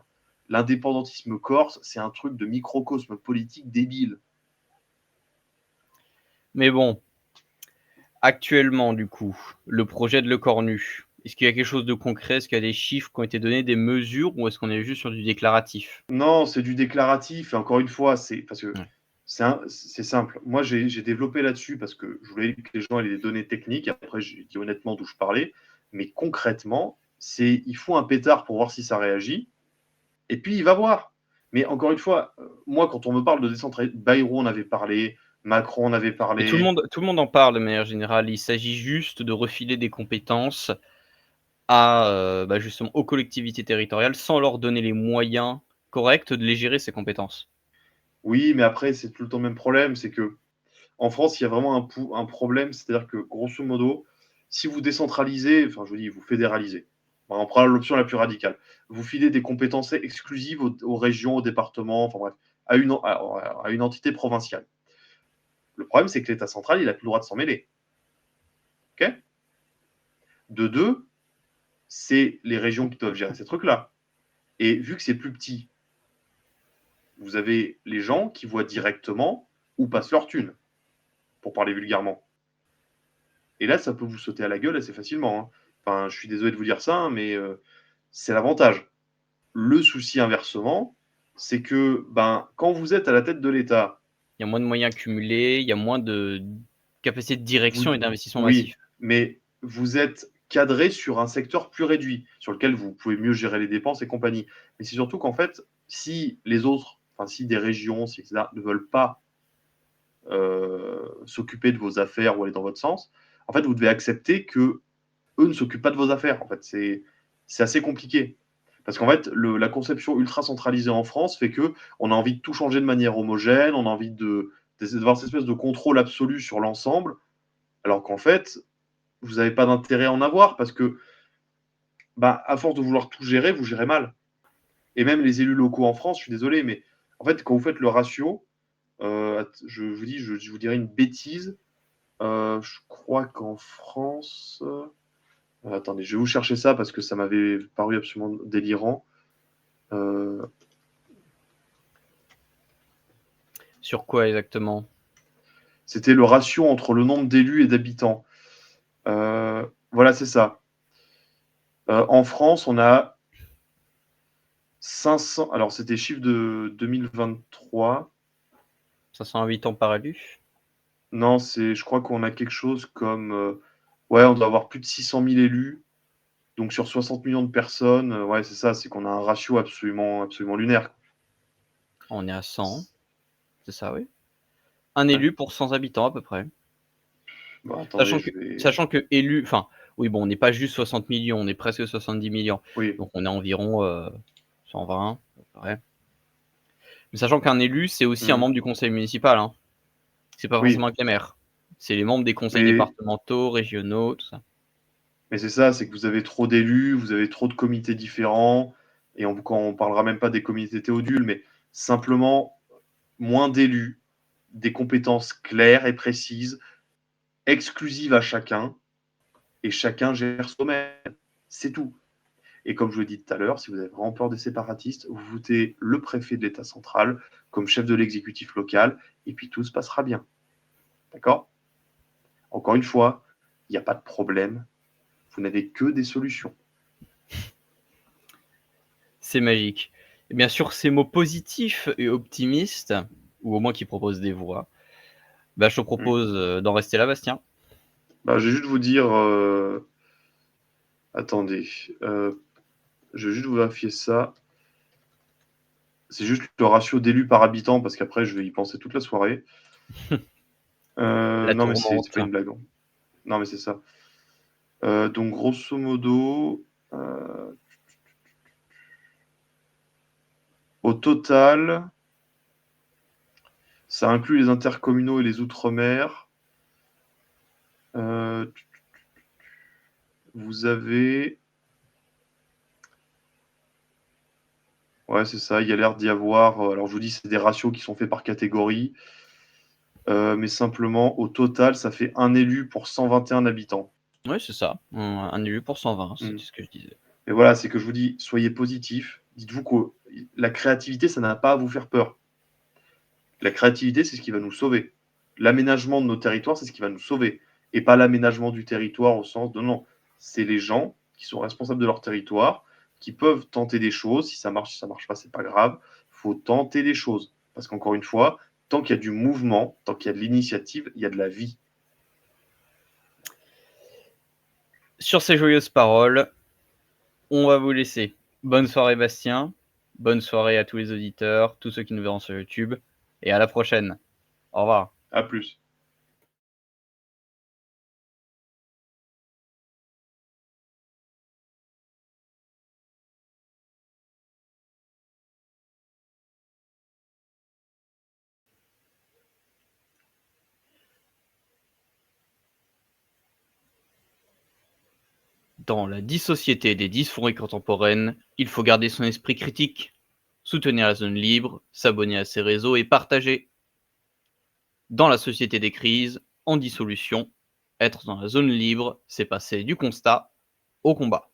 l'indépendantisme corse, c'est un truc de microcosme politique débile. Mais bon, actuellement, du coup, le projet de Le Cornu, est-ce qu'il y a quelque chose de concret? Est-ce qu'il y a des chiffres qui ont été donnés, des mesures, ou est-ce qu'on est juste sur du déclaratif? Non, c'est du déclaratif. Et encore une fois, c'est parce que Ouais. c'est simple. Moi, j'ai développé là-dessus parce que je voulais que les gens aient des données techniques. Après, j'ai dit honnêtement d'où je parlais. Mais concrètement, il faut un pétard pour voir si ça réagit. Et puis, il va voir. Mais encore une fois, moi, quand on me parle de décentralisation, Bayrou en avait parlé, Macron en avait Mais parlé. tout le monde en parle de manière générale. Il s'agit juste de refiler des compétences à, justement aux collectivités territoriales sans leur donner les moyens corrects de les gérer ces compétences. Oui, mais après, c'est tout le temps le même problème, c'est que en France, il y a vraiment un problème, c'est-à-dire que grosso modo, si vous décentralisez, enfin je vous dis, vous fédéralisez, on prend l'option la plus radicale, vous filez des compétences exclusives aux régions, aux départements, enfin bref, à une entité provinciale. Le problème, c'est que l'État central, il n'a plus le droit de s'en mêler. Ok. De deux, c'est les régions qui doivent gérer ces trucs-là. Et vu que c'est plus petit, vous avez les gens qui voient directement où passe leur thune, pour parler vulgairement. Et là, ça peut vous sauter à la gueule assez facilement, hein. Enfin, je suis désolé de vous dire ça, mais c'est l'avantage. Le souci inversement, c'est que quand vous êtes à la tête de l'État, Il y a moins de moyens cumulés, il y a moins de capacité de direction et d'investissement oui, massif. mais vous êtes cadré sur un secteur plus réduit, sur lequel vous pouvez mieux gérer les dépenses et compagnie. Mais c'est surtout qu'en fait, si les autres, enfin si des régions, si etc., ne veulent pas s'occuper de vos affaires ou aller dans votre sens, en fait, vous devez accepter que eux ne s'occupent pas de vos affaires. En fait, c'est assez compliqué. Parce qu'en fait, la conception ultra centralisée en France fait que on a envie de tout changer de manière homogène, on a envie d'avoir cette espèce de contrôle absolu sur l'ensemble, alors qu'en fait, vous n'avez pas d'intérêt à en avoir parce que, à force de vouloir tout gérer, vous gérez mal. Et même les élus locaux en France, je suis désolé, mais en fait, quand vous faites le ratio, je vous dirais une bêtise. Je crois qu'en France, attendez, je vais vous chercher ça parce que ça m'avait paru absolument délirant. Sur quoi exactement? C'était le ratio entre le nombre d'élus et d'habitants. Voilà, c'est ça. En France, on a 500. Alors, c'était chiffre de 2023. 500 habitants par élu? Non, je crois qu'on a quelque chose comme. Ouais, on doit avoir plus de 600 000 élus. Donc, sur 60 millions de personnes, ouais, c'est ça, c'est qu'on a un ratio absolument, absolument lunaire. On est à 100, c'est ça, oui. Un Ouais. élu pour 100 habitants à peu près. Bon, attendez, Sachant je que vais. sachant que élu enfin, oui, bon, on n'est pas juste 60 millions, on est presque 70 millions. Oui, Donc on est environ, 120 à peu près. Mais sachant qu'un élu, c'est aussi un mmh, membre du conseil municipal, hein. C'est pas forcément oui. avec les maires. C'est les membres des conseils Mais départementaux, régionaux, tout ça. Mais c'est ça, c'est que vous avez trop d'élus, vous avez trop de comités différents, et quand on parlera même pas des comités théodules, mais simplement moins d'élus, des compétences claires et précises, exclusives à chacun, et chacun gère son domaine. C'est tout. Et comme je vous l'ai dit tout à l'heure, si vous avez vraiment peur des séparatistes, vous votez le préfet de l'État central comme chef de l'exécutif local, et puis tout se passera bien. D'accord? Encore une fois, il n'y a pas de problème, vous n'avez que des solutions. C'est magique. Et bien sûr, ces mots positifs et optimistes, ou au moins qui proposent des voies, je te Mm. propose, d'en rester là, Bastien. Je vais juste vous dire, attendez, je vais juste vous vérifier ça. C'est juste le ratio d'élus par habitant, parce qu'après, je vais y penser toute la soirée. La Non, mais c'est tourmente. pas une blague, hein. Non, mais c'est ça. Donc, grosso modo, au total, ça inclut les intercommunaux et les outre-mer. Euh, Vous avez. Ouais, c'est ça, il y a l'air d'y avoir. Alors, je vous dis, c'est des ratios qui sont faits par catégorie. Mais simplement, au total, ça fait un élu pour 121 habitants. Oui, c'est ça, un élu pour 120, Mm. c'était ce que je disais. Et voilà, c'est que je vous dis, soyez positifs. Dites-vous que la créativité, ça n'a pas à vous faire peur. La créativité, c'est ce qui va nous sauver. L'aménagement de nos territoires, c'est ce qui va nous sauver. Et pas l'aménagement du territoire au sens de non. C'est les gens qui sont responsables de leur territoire, qui peuvent tenter des choses. Si ça marche, si ça marche pas, c'est pas grave. Il faut tenter des choses. Parce qu'encore une fois, tant qu'il y a du mouvement, tant qu'il y a de l'initiative, il y a de la vie. Sur ces joyeuses paroles, on va vous laisser. Bonne soirée, Bastien. Bonne soirée à tous les auditeurs, tous ceux qui nous verront sur YouTube, et à la prochaine. Au revoir. À plus. Dans la dissociété des dysphories contemporaines, il faut garder son esprit critique, soutenir la zone libre, s'abonner à ses réseaux et partager. Dans la société des crises, en dissolution, être dans la zone libre, c'est passer du constat au combat.